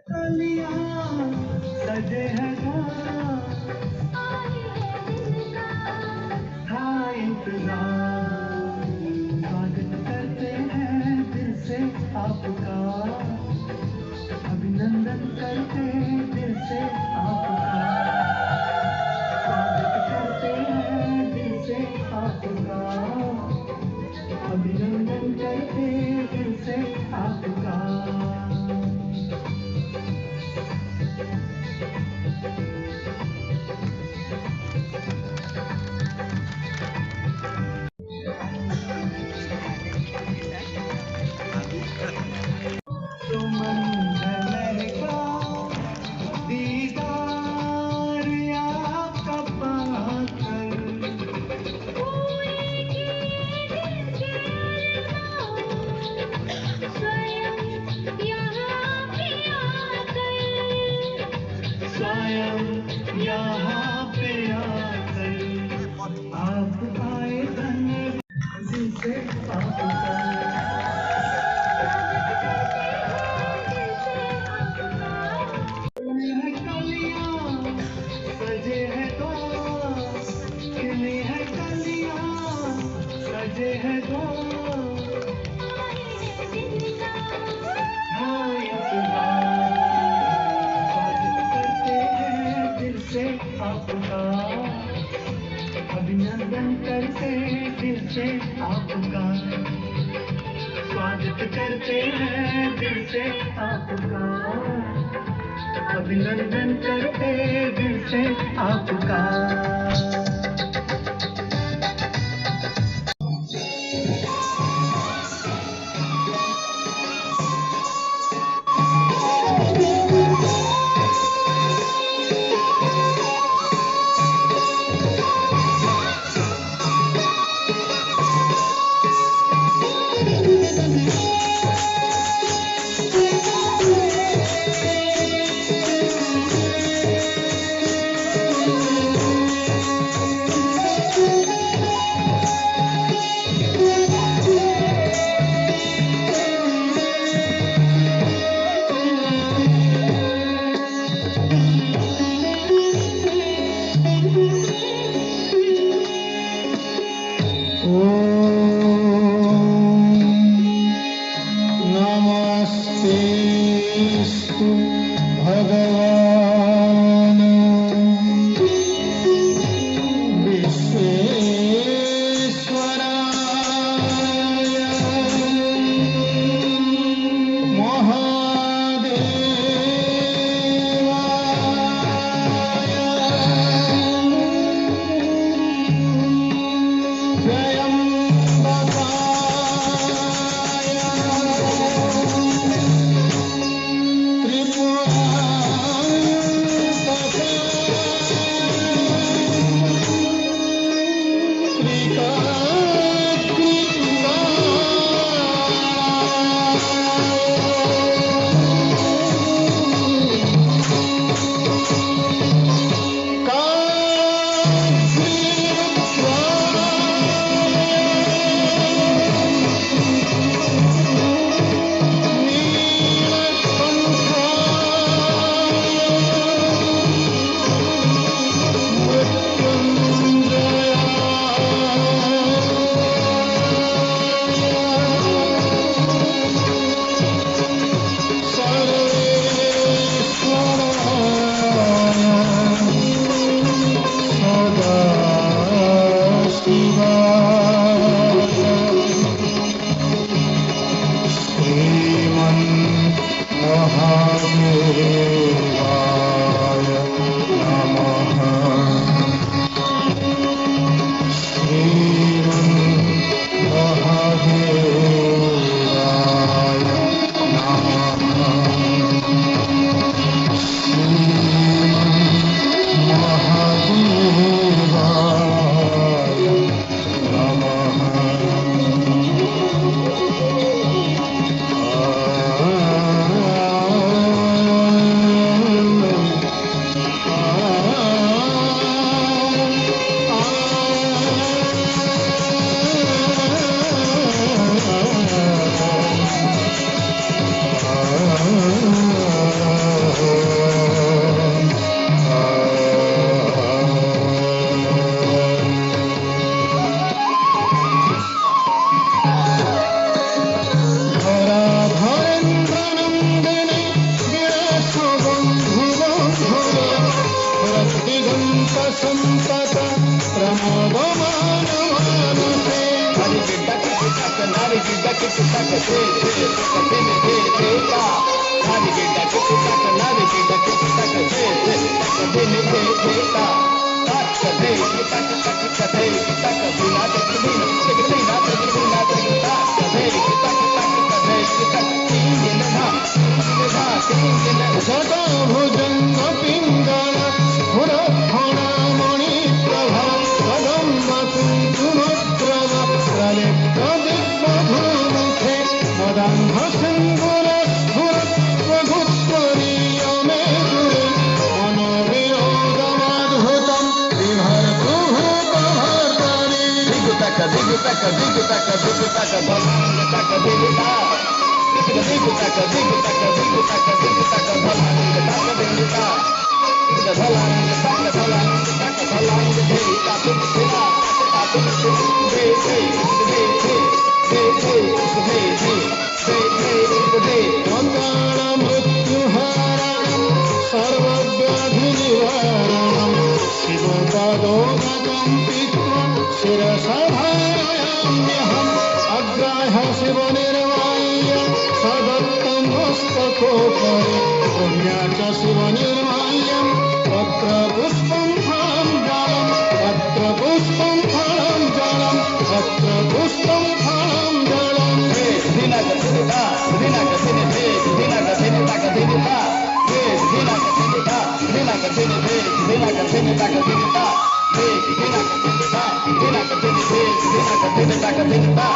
कलियां सजे हैं था इंतजार। स्वागत करते हैं दिल से आपका, अभिनंदन करते हैं दिल से आपका। स्वागत करते हैं दिल से आपका, अभिनंदन करते हैं दिल से आपका। सुमंगल का दीदार आपका पाकर, स्वयं यहाँ पे आकर आप आए धन्य दिल से आपका। सजे है तो खिली है कलियां, सजे है तो हाँ इंतजार। स्वागत करते हैं दिल से आपका, अभिनंदन करते हैं दिल से आपका। स्वागत करते हैं दिल से आपका, अभिनंदन करते दिल से आपका। नमस्तेस्तु भगवान विश्वेश्वराय महादेवाय भुजंग पिंगल मणि प्रभा कदम्ब कुंकुमद्रव प्रलिप्त दिग्बधूमुखे मदान्ध सिंदूर स्फुरत् प्रभुत्वरीयमे दुरे मनोविनोदमद्भुतं बिभर्तु भूतभर्तरि दिगुतक दिगुतक दिगुतक दिगुतक भलांगतक दिगुता दिगुतक दिगुतक दिगुतक दिगुतक भलांगतक दिगुता भलांगतक भलांगतक भलांगतेता तुमतेता तुमते दे दे दे दे दे मंगल मृत्युहारणं सर्वव्याधि निवारणं शिवपादोदकं पीत्वा शिरसा धारयाम्यहम् अग्राह्य शिवनिर्वाह्य सदत्तं मस्तकोपरि पुण्या च शिवनिर्वाह्यं तत्र पुष्पं फलं जलं तत्र पुष्पं फलं जलं तत्र पुष्पं फलं जलं दिनगतिनिता दिनगतिनिते दिनगतिनिता दिनगतिनिता दिनगतिनिते दिनगतिनिता दिनगतिनिता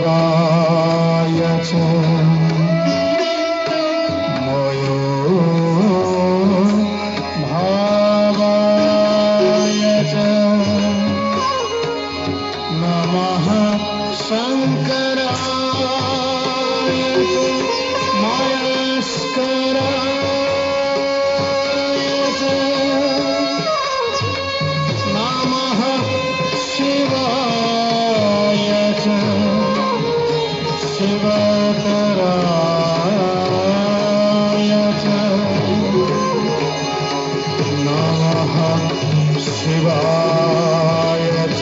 संभवाय च मयो भावाय च नमः शंकराय च मयस्कराय च नमः शिवाय च शिवतराय च नमः शिवाय च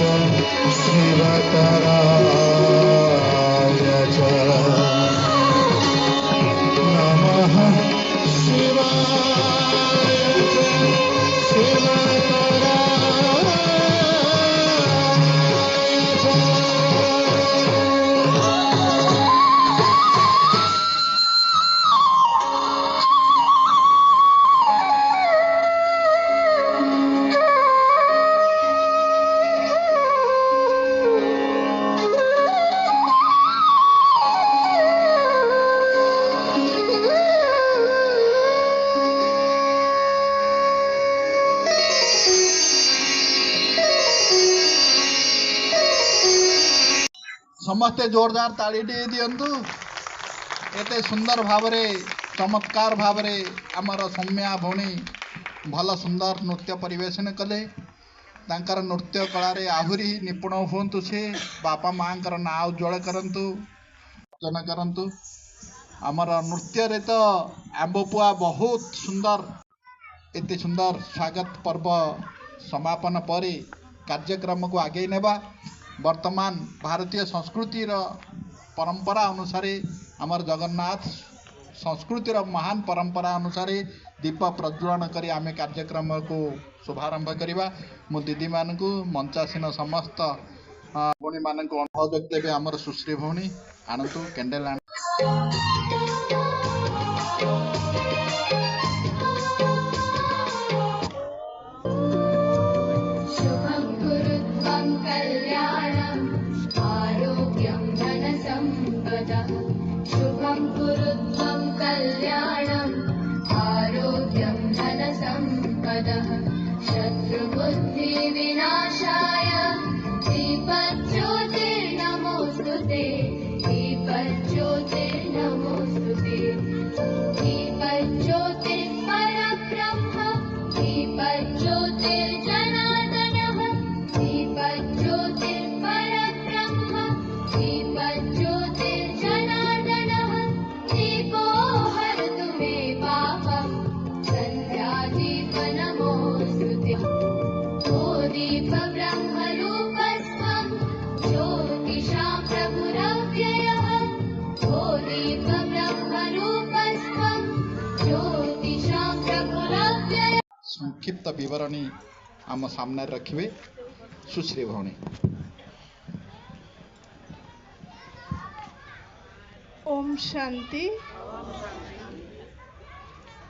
शिवतराय च नमः शिवाय च शिवतराय च समस्ते जोरदार ताली दियंतु एते सुंदर भावरे चमत्कार भावरे आमर सौम्या भौणी भल सुंदर नृत्य परिवेशन कले तांकर नृत्य कलारे आहुरी निपुण हुंतु से बापा मांकर ना उज्जवल करंतु जन करंतु आमर नृत्य रे तो आंबपुआ बहुत सुंदर एते सुंदर स्वागत पर्व समापन पर कार्यक्रम को आगे नेबा वर्तमान भारतीय संस्कृतिर परंपरा अनुसार आमर जगन्नाथ संस्कृतिर महान परंपरा अनुसार दीप प्रज्वलन करी आमे कार्यक्रम को शुभारंभ करिबा मो दीदी मानकु मंचासीन समस्त भौणी मानकु अनुरोध देबे आमर सुश्री भौणी आनंतु कैंडल दीपज्योतिर्परब्रह्म दीपज्योतिर्जनार्दनः दीपो हरतु मे पापम् सन्ध्यादीपनमोऽस्तुते ओ दीपब्रह्मरूपस्त्वं ज्योतिषां प्रभुरव्ययः ओ दीपब्रह्मरूपस्त्वं ज्योतिषां प्रभुरव्ययः। संक्षिप्त विवरणी आम सामने रखिए सुश्री भौणी। ओम शांति।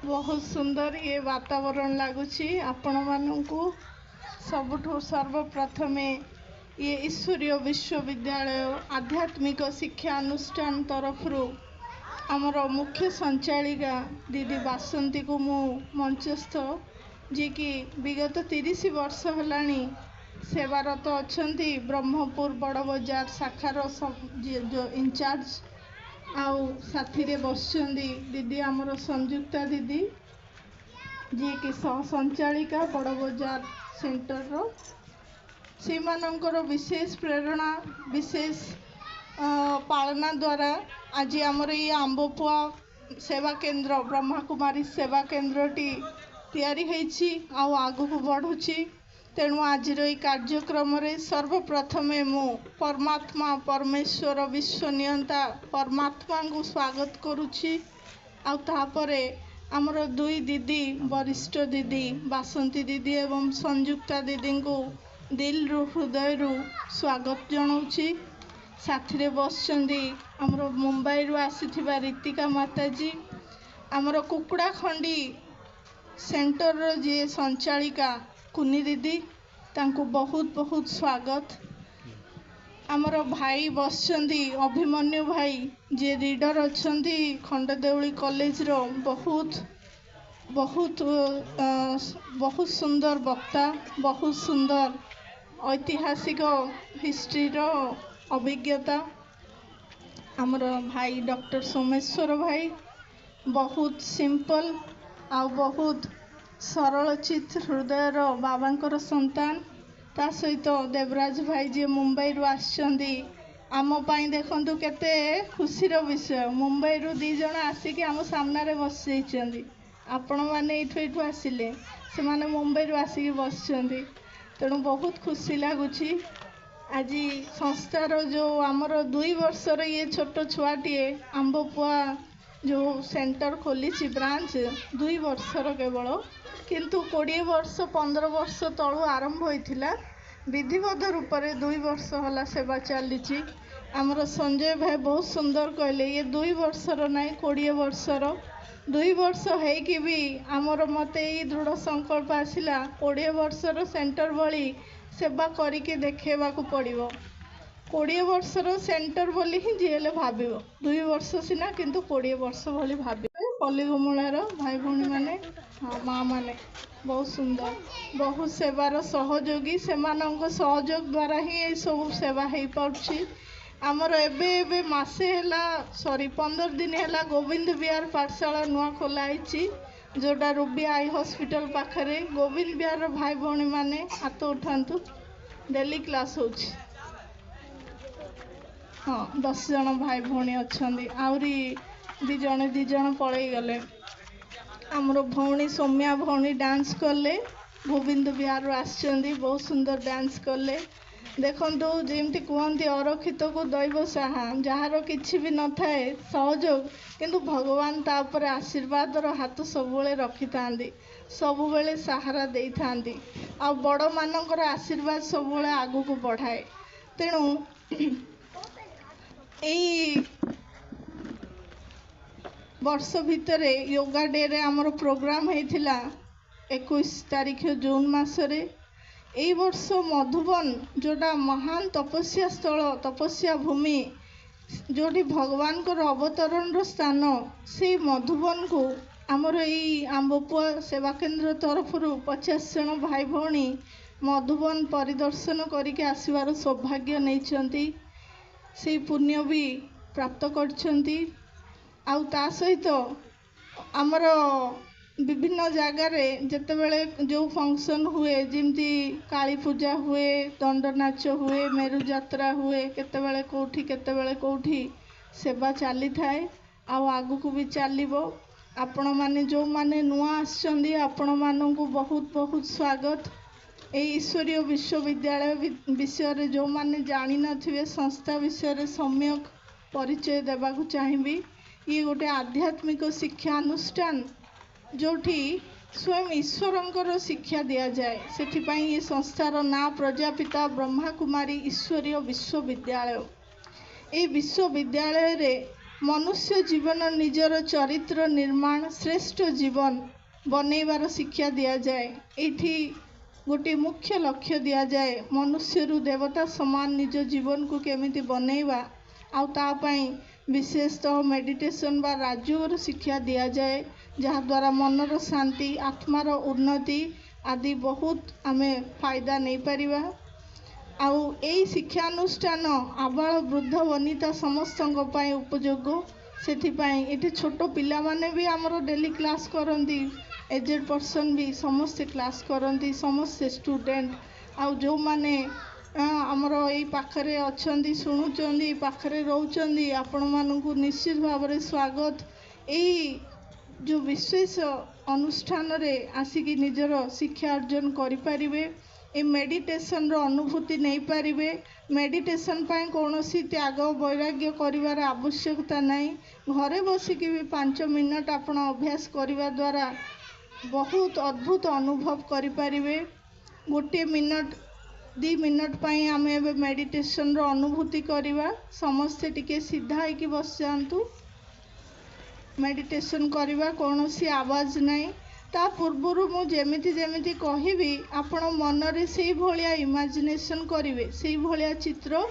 बहुत सुंदर ये वातावरण लगुच आपण मानू सबुठु सर्वप्रथमे ये ईश्वरीय विश्वविद्यालय आध्यात्मिक शिक्षा अनुष्ठान तरफर आमर मुख्य संचालिका दीदी बासंती को मु मंचस्थ जी की विगत 30 वर्ष होलानी सेवारत अछंती ब्रह्मपुर बड़ बजार शाखार जो इंचार्ज आउ साथी रे बसचंदी दीदी आमर संयुक्ता दीदी जी की सह संचालिका बड़ बजार सेंटर रो से मानकर विशेष प्रेरणा विशेष पालना द्वारा आज आमर ये आंबपुआ सेवा केंद्र ब्रह्मा कुमारी सेवा केंद्रटी तैयारी होईछि आउ आगु बढ़ुछि। तेणु आज कार्यक्रम सर्वप्रथमे मु परमात्मा परमेश्वर विश्वनियंता परमात्मा को स्वागत करुछि। आउ तापरे आमर दुई दीदी वरिष्ठ दीदी बासंती दीदी एवं संयुक्ता दीदी को दिल रु हृदय रु स्वागत जनाऊँगी। साथी रे बसचंदी आमर मुंबई रु आसीथिबा रीतिका माताजी आमर कुकुड़ा खंडी सेंटर जी संचालिका कुनी दीदी तांको बहुत बहुत स्वागत। आमर भाई बसचंदी अभिमन्यु भाई जे रीडर अच्छंती खंडदेउली कॉलेज रो बहुत बहुत बहुत सुंदर वक्ता बहुत सुंदर ऐतिहासिक हिस्ट्री रो अभिज्ञता। आमर भाई डॉक्टर सोमेश्वर भाई बहुत सिंपल आ बहुत सरल चित हृदय बाबांकर संतान। ता सहित देवराज भाई जी मुंबई रु आछंदी आम पाई देखंतु केते खुशीर विषय मुंबई रु 2 जण आसिक आम सामने बसि आपण मैंने इठू आसिले से माने मुंबई रु आसिक बसचंदी। तेणु बहुत खुशी लगुच आज संस्थार जो आमर 2 वर्षर ये छोट छुआटीए आंबपुआ जो सेंटर खोली ब्रांच 2 वर्षर केवल किंतु 20 वर्ष 15 वर्ष तलू आरंभ होइथिला विधिवत रूप से 2 वर्ष होला सेवा चली। आमर संजय भाई बहुत सुंदर कहले ये 2 वर्षर नाई 20 वर्षर 2 वर्ष होइकी भी आमर मते ये दृढ़ संकल्प आसिला 20 वर्षर सेंटर भली सेवा करिके देखेबाकू पड़िबो। 20 वर्षर सेंटर बोली ही जी हेले भाबिबो 2 वर्ष सिना किंतु 20 वर्ष भली भाबिबो। पल्लीगुमूलार भाई भौणी माने हाँ माँ माने बहुत सुंदर बहुत सेवार सहयोगी से सहयोग द्वारा ही ये सब सेवा हो पार्ची। आमर एबे एबे मासे हैला सॉरी 15 दिन हैला गोविंद विहार पाठशाला नुआ खोलाई जोटा रूबी आई हॉस्पिटल पाखरे गोविंद विहार भाई भौणी माने हाथ उठातु डेली क्लास होची। हाँ 10 जन भाई भौणी अच्छा आहरी 2 जन पलि गले। आमर भौणी सौम्या भौणी डांस कले गोविंद विहार आसचंदी बहुत सुंदर डांस कले। देखंतु जेमती कहते अरक्षित को दैव साहा जार किछि भी न थाए सहयोग किंतु भगवान तापर आशीर्वाद हाथ सबुले रखि थांदी सबुबले सहारा दे थांदी आ बड़ मानकर आशीर्वाद सबुले आगु को बढ़ाए। तेणु एई वर्ष भितर योगा डे रे आमर प्रोग्राम होइथिला 21 तारीख जून मासरे। एई वर्ष मधुबन जोटा महान तपस्या स्थल तपस्या भूमि जोटी भगवान को अवतरण स्थान से मधुबन को आमर यही आंबपुआ सेवा केंद्र तरफ 50 जन भाई भौणी मधुबन परिदर्शन करके आसबार सौभाग्य नहीं से पुण्य भी प्राप्त करछंती। आउ ता सहित आमर विभिन्न जगार जितेबले जो फंक्शन हुए जमी काली पूजा हुए दंड नाच हुए मेरु जात्रा हुए केतेबेले कौठी केतेबेले कौठी सेवा चली थाए आगू भी चलो आपण माने जो माने नुआ आसछंदी आपण माननकु बहुत बहुत स्वागत। ए ईश्वरीय विश्वविद्यालय विषय रे जो माने जानी नथिबे संस्था विषय रे सम्यक परिचय देबाकु चाहिबी। ये गोटे आध्यात्मिक शिक्षा अनुष्ठान जोठी स्वयं ईश्वरंकर शिक्षा दिया जाए सेथिपाई ये संस्थार ना प्रजापिता ब्रह्मा कुमारी ईश्वरीय विश्वविद्यालय। ए विश्वविद्यालय रे मनुष्य जीवन निजर चरित्र निर्माण श्रेष्ठ जीवन बनैबार शिक्षा दिया जाए। एठी गोटे मुख्य लक्ष्य दिया जाए मनुष्य रु देवता समान निज जीवन को केमिति बनैबा आउ ता पई विशेषतः मेडिटेशन बा राजयोग शिक्षा दिया जाए जहाँ द्वारा मनर शांति आत्मार उन्नति आदि बहुत आमे फायदा नहीं पारिबा। आउ एई शिक्षानुष्ठान आबाल वृद्ध वनिता समस्तଙ୍କ ପାଇଁ उपयोग्य सेथिपाई एठी छोट पिला माने भी हमरो डेली क्लास करंती एजेड पर्सन भी समस्त क्लास करंती समस्त स्टूडेंट आउ जो माने हमरो एई पाखरे अछंती सुनुचंदी पाखरे रहउचंदी आपण मानकु निश्चित भाव रे स्वागत। एई जो विशेष अनुष्ठान रे आसिकी निजर शिक्षा अर्जन करि परिबे ए मेडिटेशन रो अनुभूति नहीं पारिबे। मेडिटेशन पाए कौनसी त्याग वैराग्य करिवार आवश्यकता नहीं घरे बसिकी भी 5 मिनट आपण अभ्यास करिवा द्वारा बहुत अद्भुत अनुभव करि परिबे। गोटे मिनट 2 मिनट पाई आमे एबे मेडिटेशन रो अनुभूति करिवा समस्ते टिके सीधा होइकी बस जांतु मेडिटेशन करिवा कौनसी आवाज नहीं ता पूर्वर मु जेमिति जेमिति कहिबी आपण मन रे सेई भलिया इमेजिनेशन करिवे सेई भलिया चित्र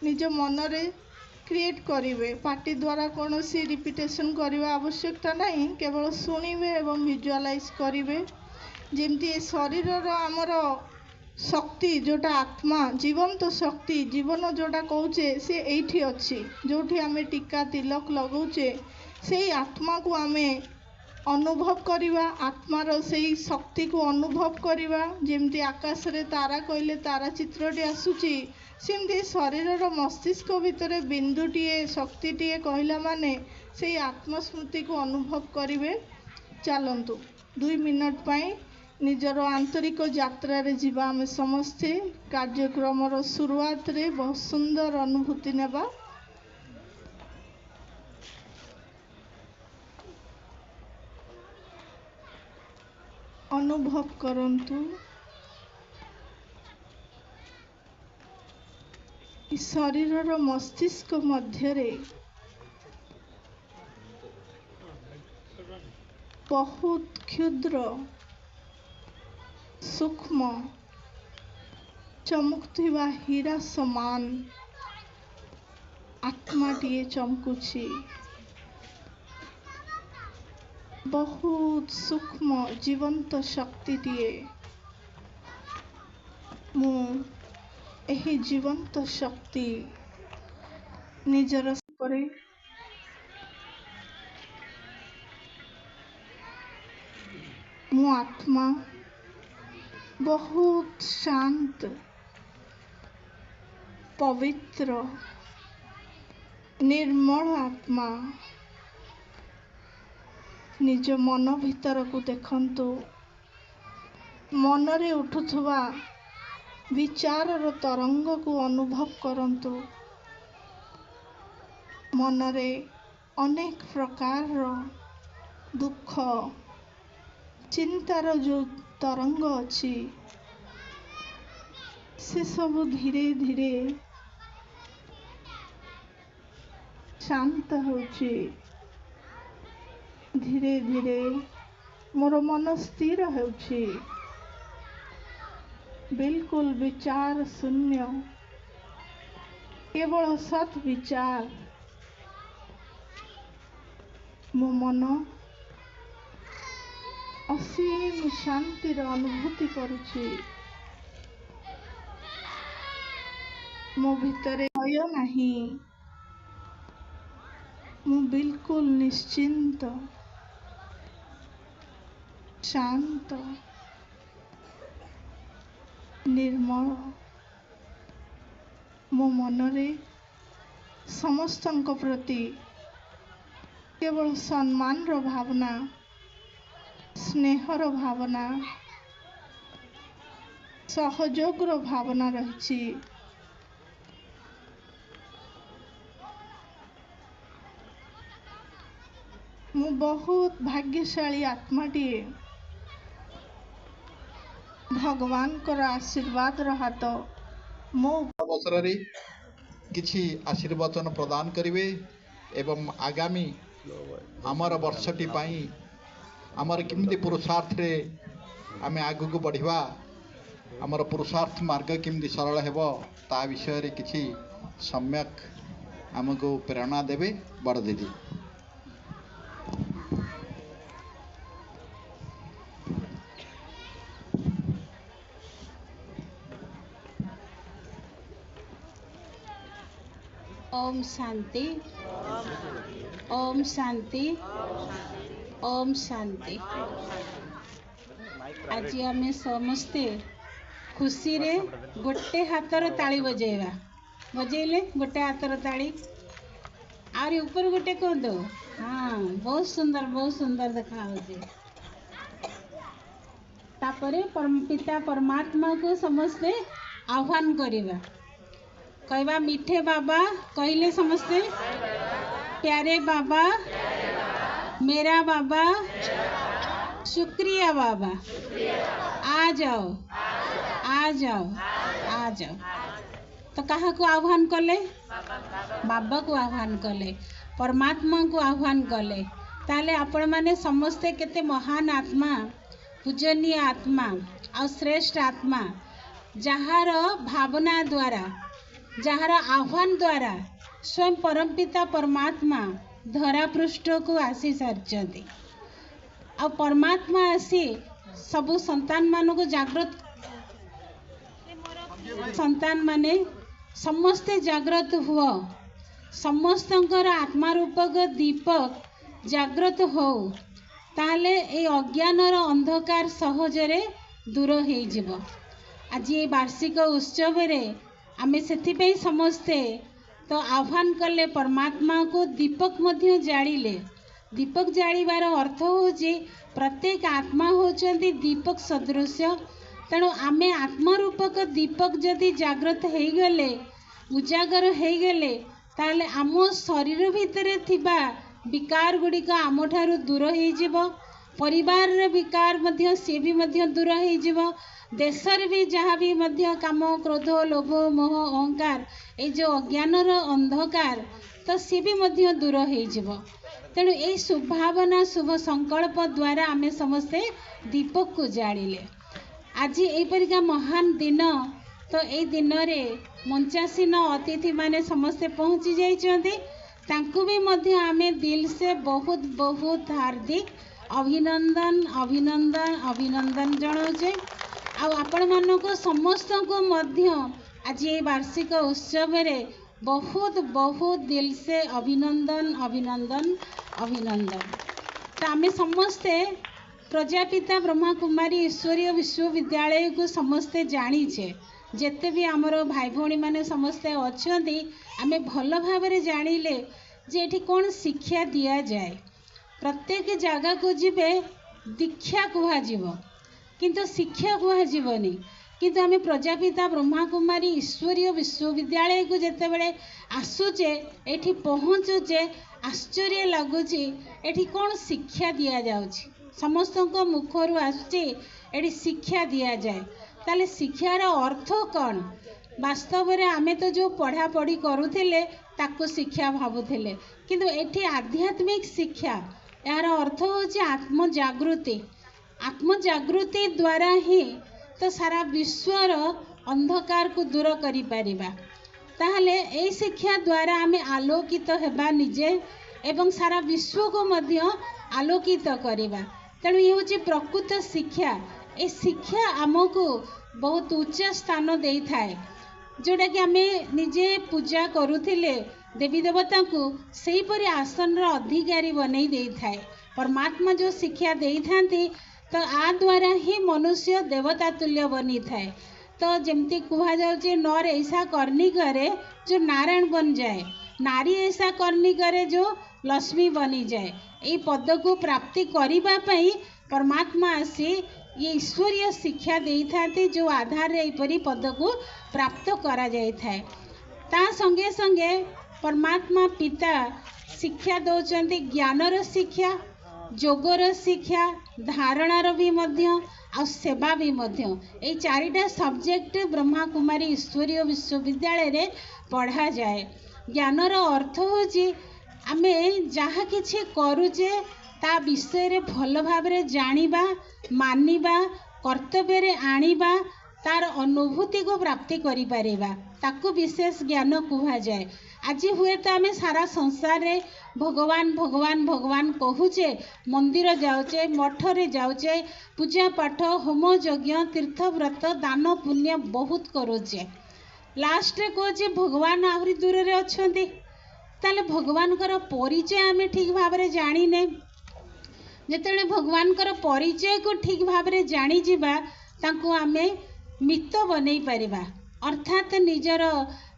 निज मन रे क्रिएट करिवे पार्टी द्वारा कौनसी रिपीटेशन करिवा आवश्यकता नहीं केवल सुनिवे एवं विजुअलाइज करिवे जेमती शरीर रो हमर शक्ति जोटा आत्मा जीवंत शक्ति जीवन जोटा कहूचे से एठी अछि जोठी आमे टीका तिलक लगौचे से आत्मा को आमे अनुभव करिवा आत्मार से शक्ति को अनुभव करिवा जेमती आकाश रे तारा कहले तारा चित्रटी आसुची सेमती शरीर रो मस्तिष्क भितरे बिंदुटीए शक्तिटीए कहला माने से आत्मस्मृति को अनुभव करिवे। चलंतु 2 मिनट पाई निजर आंतरिक यात्रा रे जीवा आमे समस्ते कार्यक्रम रो शुरुआत रे बहुत सुंदर अनुभूति नेबा। अनुभव करंतु शरीर रो मस्तिष्क मध्य रे बहुत क्षुद्र सूक्ष्म चमकुथिबा हीरा समान आत्माटीए चमकुछि बहुत सूक्ष्म जीवंत शक्तिटीए मु एही जीवंत शक्ति निजर परे मु आत्मा बहुत शांत पवित्र निर्मल आत्मा निज मन भीतर को देखंतु मन रे उठुथुवा विचार रो तरंग को अनुभव करंतु मन रे अनेक प्रकार रो दुख चिंतार जो तरंग अछि से सब धीरे धीरे शांत होछि धीरे धीरे मोर मन स्थिर होछि बिल्कुल विचार शून्य केवल सत विचार मो मन असीम शांतिर अनुभूति करुछि मो भितरे भय नाही मु बिल्कुल निश्चिंत शांत निर्मल मो मनरे समस्तଙ୍କ प्रति केवल सम्मान रो भावना स्नेहर भावना सहयोग रो भावना रही। मु बहुत भाग्यशाली आत्माटीए भगवान को आशीर्वाद हाथ मो अवसर रे किछि आशीर्वचन प्रदान करिवे एवं आगामी आमर वर्षटी पाई आमर किमिति पुरुषार्थ रे आमे आगु को बढ़िवा आमर पुरुषार्थ मार्ग किमिति सरल हेबो ता विषय रे किछि सम्यक आमको प्रेरणा देबे बड़ दीदी। ओम शांति ओम शांति ओम शांति। आज आम समस्ते खुशी रे गोटे हाथर ताली बजेवा बजेले गोटे हाथर ताली आर ऊपर गोटे कौन दो। हाँ बहुत सुंदर देखा होचे। तापरे पिता परमात्मा को समस्ते आह्वान करिवा कहवा मीठे बाबा कहले समस्ते प्यारे बाबा मेरा बाबा शुक्रिया बाबा आ जाओ आ जाओ आ जाओ। तो कहा को आह्वान कले बाबा को आह्वान कले परमात्मा को आह्वान कले। ताले आपण माने समस्ते केते महान आत्मा पूजनीय आत्मा और श्रेष्ठ आत्मा जहार भावना द्वारा जहार आह्वान द्वारा स्वयं परमपिता परमात्मा धरा पृष्ठ को आसी सारी आ परमात्मा आसी सबु संतान मान को जागृत संतान माने समस्ते जागृत हुआ समस्तंकर आत्मा रूपक दीपक जागृत हो ताले ए अज्ञानर अंधकार सहजरे दूर हो जिवो। आज ये वार्षिक उत्सव रे आमे सेथिपई समस्ते तो आह्वान कले परमात्मा को दीपक मध्य जालिले। दीपक जालिबार अर्थ होची प्रत्येक आत्मा होचंती दीपक सदृश। तेणु आमे आत्मा रूपक दीपक जदि जागृत हो गले उजागर हो गले ताले आम शरीर भितर थिबा विकार गुड़िक आम ठारू दूर हो परिवार रे विकार मध्य सी भी मध्य दूर हो देशर भी जहाँ भी मध्य काम क्रोध लोभ मोह अहंकार ये जो अज्ञानर अंधकार तो सी भी मध्य दूर हो। तेणु यही शुभभावना शुभ संकल्प द्वारा आमे समस्ते दीपक को जालिले। आज एपरिका महान दिन तो ये दिन रे 85 अतिथि माने समस्ते पहुँची जाइछन्ति तांकु भी मध्य आमे दिल से बहुत बहुत हार्दिक अभिनंदन अभिनंदन अभिनंदन जनाऊे। आपण मानक समस्त को मध्य आज ये वार्षिक उत्सव रे बहुत बहुत दिल से अभिनंदन अभिनंदन अभिनंदन। तो आमे समस्ते प्रजापिता ब्रह्मा कुमारी ईश्वरीय विश्वविद्यालय को समस्ते जानीचे जेते भी आमर भाई भौणी माने समस्ते अच्छी आमे भल भाव जानिले जे एठी कौन शिक्षा दिया जाए। प्रत्येक जगह को जीवे दीक्षा कहुव किंतु शिक्षा कहुनी किंतु आमे प्रजापिता ब्रह्मा कुमारी ईश्वरीय विश्वविद्यालय को जेते बेले आसुचे एठी पहुँचुचे आश्चर्य लगुची एठी कौन शिक्षा दिया जाउची समस्त मुखर आसुची एठी शिक्षा दिया जाए। ताले शिक्षार अर्थ कौन वास्तव में आमे तो जो पढ़ा पढ़ी करुथिले ताको शिक्षा भावुथिले किंतु एठी आध्यात्मिक शिक्षा यार अर्थ होची आत्मजागृति। आत्मजागृति द्वारा ही तो सारा विश्वर अंधकार को दूर करि परिबा। ताहले ए शिक्षा द्वारा आमे आलोकित हेबा निजे एवं सारा विश्व को मध्य आलोकित करिबा। तेणु ये होची प्रकृत शिक्षा। ए शिक्षा आमको बहुत उच्च स्थान दे थाए जोटा कि आमे निजे पूजा करुथिले देवी देवता को सही परि आसन रो अधिकारी बनै दे थाए। परमात्मा जो शिक्षा दे थांती तो आ द्वारा ही मनुष्य देवता तुल्य बनी थाए। तो जमती कहा जाउचे नर ऐसा करनी करे जो नारायण बन जाए, नारी ऐसा करनी करे जो लक्ष्मी बनी जाए। ये पद को प्राप्ति करिबा पई परमात्मा आसी ये ईश्वरीय शिक्षा दे थाते जो आधार रे एपरी पद को प्राप्त करा जाय थाए। ता संगे संगे परमात्मा पिता शिक्षा दौचंती ज्ञानर शिक्षा, जोगर शिक्षा, धारणार भी मध्य आ सेवा भी मध्य। ये चारिटा सब्जेक्ट ब्रह्मा कुमारी ईश्वरीय विश्वविद्यालय रे पढ़ा जाए। ज्ञानर अर्थ होची आमे जहाँ किछि करूचे ता विषय रे भल भाव रे जानिबा, मानिबा, कर्तव्य रे आनिबा, तार अनुभूति को प्राप्ति करि परिबा, ताकू विशेष ज्ञान कुहा जाए। आज हुए तो आमे सारा संसार रे भगवान भगवान भगवान कहूचे, मंदिर जाऊचे, मठ रे जाऊचे, पूजा पाठ होम यज्ञ तीर्थ व्रत दान पुण्य बहुत करूचे। लास्ट रे कहूचे भगवान आहरी दूर रे अछंती। ताले भगवान कर परिचय आमे ठीक भाव रे जानिने। जेतेले भगवान कर परिचय को ठीक भाव रे जानी जिबा तांको आमे मित बनै परिबा, अर्थात निजर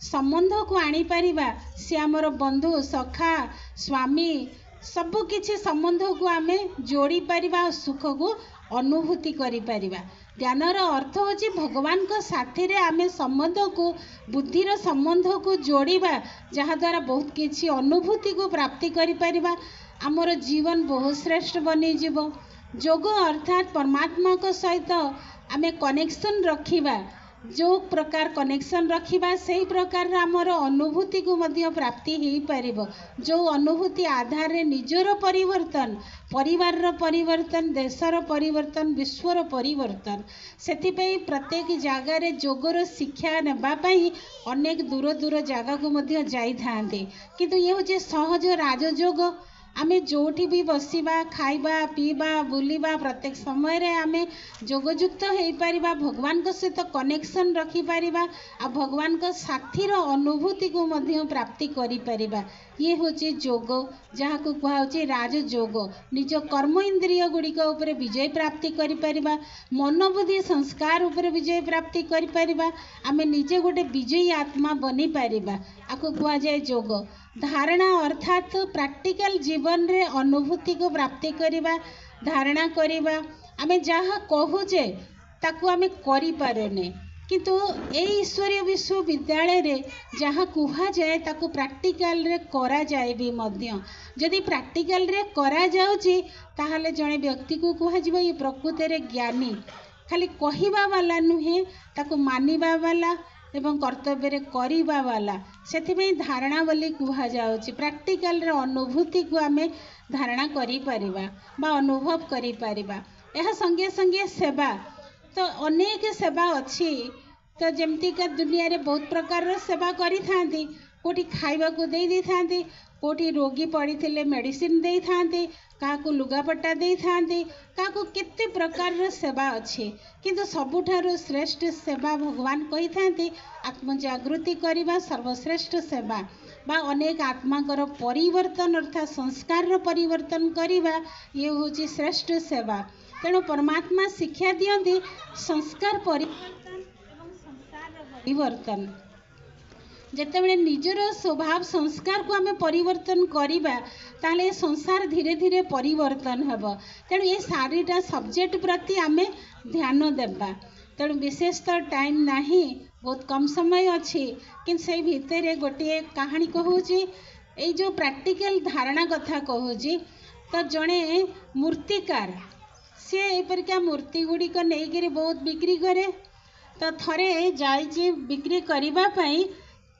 संबंध को आनी परिबा। से आमर बंधु सखा स्वामी सबु किछि संबंध को आमे जोड़ी परिबा, सुख को अनुभूति करि परिबा। ज्ञानर अर्थ होची भगवान को साथी रे आमे संबंध को बुद्धिर संबंध को जोड़िबा, जहा द्वारा बहुत किछि अनुभूति को प्राप्ति करि परिबा। आमर जीवन बहुत श्रेष्ठ बनी जीवो। जोग अर्थात परमात्मा को सहित आमे कनेक्शन रखिबा, जो प्रकार कनेक्शन रखिबा सही प्रकार आमर अनुभूति को मध्य प्राप्ति हो पारिबो। जो अनुभूति आधार रे निजर परिवर्तन, परिवार रो परिवर्तन, देशर परिवर्तन, विश्वर परिवर्तन। सेथिपई प्रत्येक जगह रे जोगर शिक्षा नेबा पई अनेक दूर दूर जगह को मध्य जाई थांते, किंतु ये होचे सहज राजयोग। आमे जोठी भी बसिबा, खाइबा, पीबा, बुलिबा, प्रत्येक समय रे आमे जोगयुक्त हो पारिबा, भगवान को सहित कनेक्शन रखी पारिबा, आ भगवान को साथीर अनुभूति को मध्य प्राप्ति करि पारिबा। ये होचे जोग, जहाँ को कहा होचे राजयोग। निज कर्म इंद्रिय गुड़िक उपरे विजय प्राप्ति करि पारिबा, मन बुद्धि संस्कार उपरे विजय प्राप्ति करि पारिबा। आमे निजे गोटे विजयी आत्मा बनी पारिबा, आको कहा जाए जोग। धारणा अर्थात प्रैक्टिकल जीवन रे अनुभूति को प्राप्ति करिबा, धारणा करिबा। आमे जहाँ कहूचे ताकू आमे करि पारेने, किंतु ए ईश्वरीय विश्वविद्यालय रे जहाँ कुहा जाए ताकू प्रैक्टिकल रे करा जाए भी मध्य। जदि प्रैक्टिकल रे करा जाउची ताहले जणे व्यक्ति को कुहा जिवो ये प्रकृति रे ज्ञानी। खाली कहिबा वाला नुहे, ताकू मानिबा वाला एवं कर्तव्य रे करिबा वाला। सेथिबे धारणा बोली कुहा जाउची। प्रैक्टिकल रे अनुभूति को आमे धारणा करि परिबा बा अनुभव करि परिबा। एहा संगे संगे सेवा तो अनेक सेवा अच्छी। तो जमती का दुनिया रे बहुत प्रकार सेवा करी थांती। कोठी खाइबा को दे थांती, कोठी रोगी पड़ी थिले मेडिसिन दे थांती, काको लुगापट्टा दे थांती, काको केते प्रकार सेवा अच्छी। किंतु सबुठारु श्रेष्ठ सेवा भगवान कही थांती आत्मजागृति करिबा सर्वश्रेष्ठ सेवा बा अनेक आत्माकर परिवर्तन अर्थात संस्कार परिवर्तन करिबा ये होची श्रेष्ठ सेवा। तेणु परमात्मा शिक्षा दियंती संस्कार परिवर्तन एवं संसार परिवर्तन। जेतेबेले निजर स्वभाव संस्कार को आमे परिवर्तन करिबा ताले संसार धीरे धीरे परिवर्तन हेबो। तेणु ये सारीटा सब्जेक्ट प्रति आमे ध्यान देबा। तेणु विशेष तो टाइम नाही, बहुत कम समय अच्छी, किंतु से भितर गोटे कहानी कहूची। ये जो प्रैक्टिकल धारणा कथा कहूची, तो जड़े मूर्तिकार सी एपरिका मूर्ति गुड़िक नहीं बहुत बिक्री करे। तो थरे जाइए बिक्री करबा पई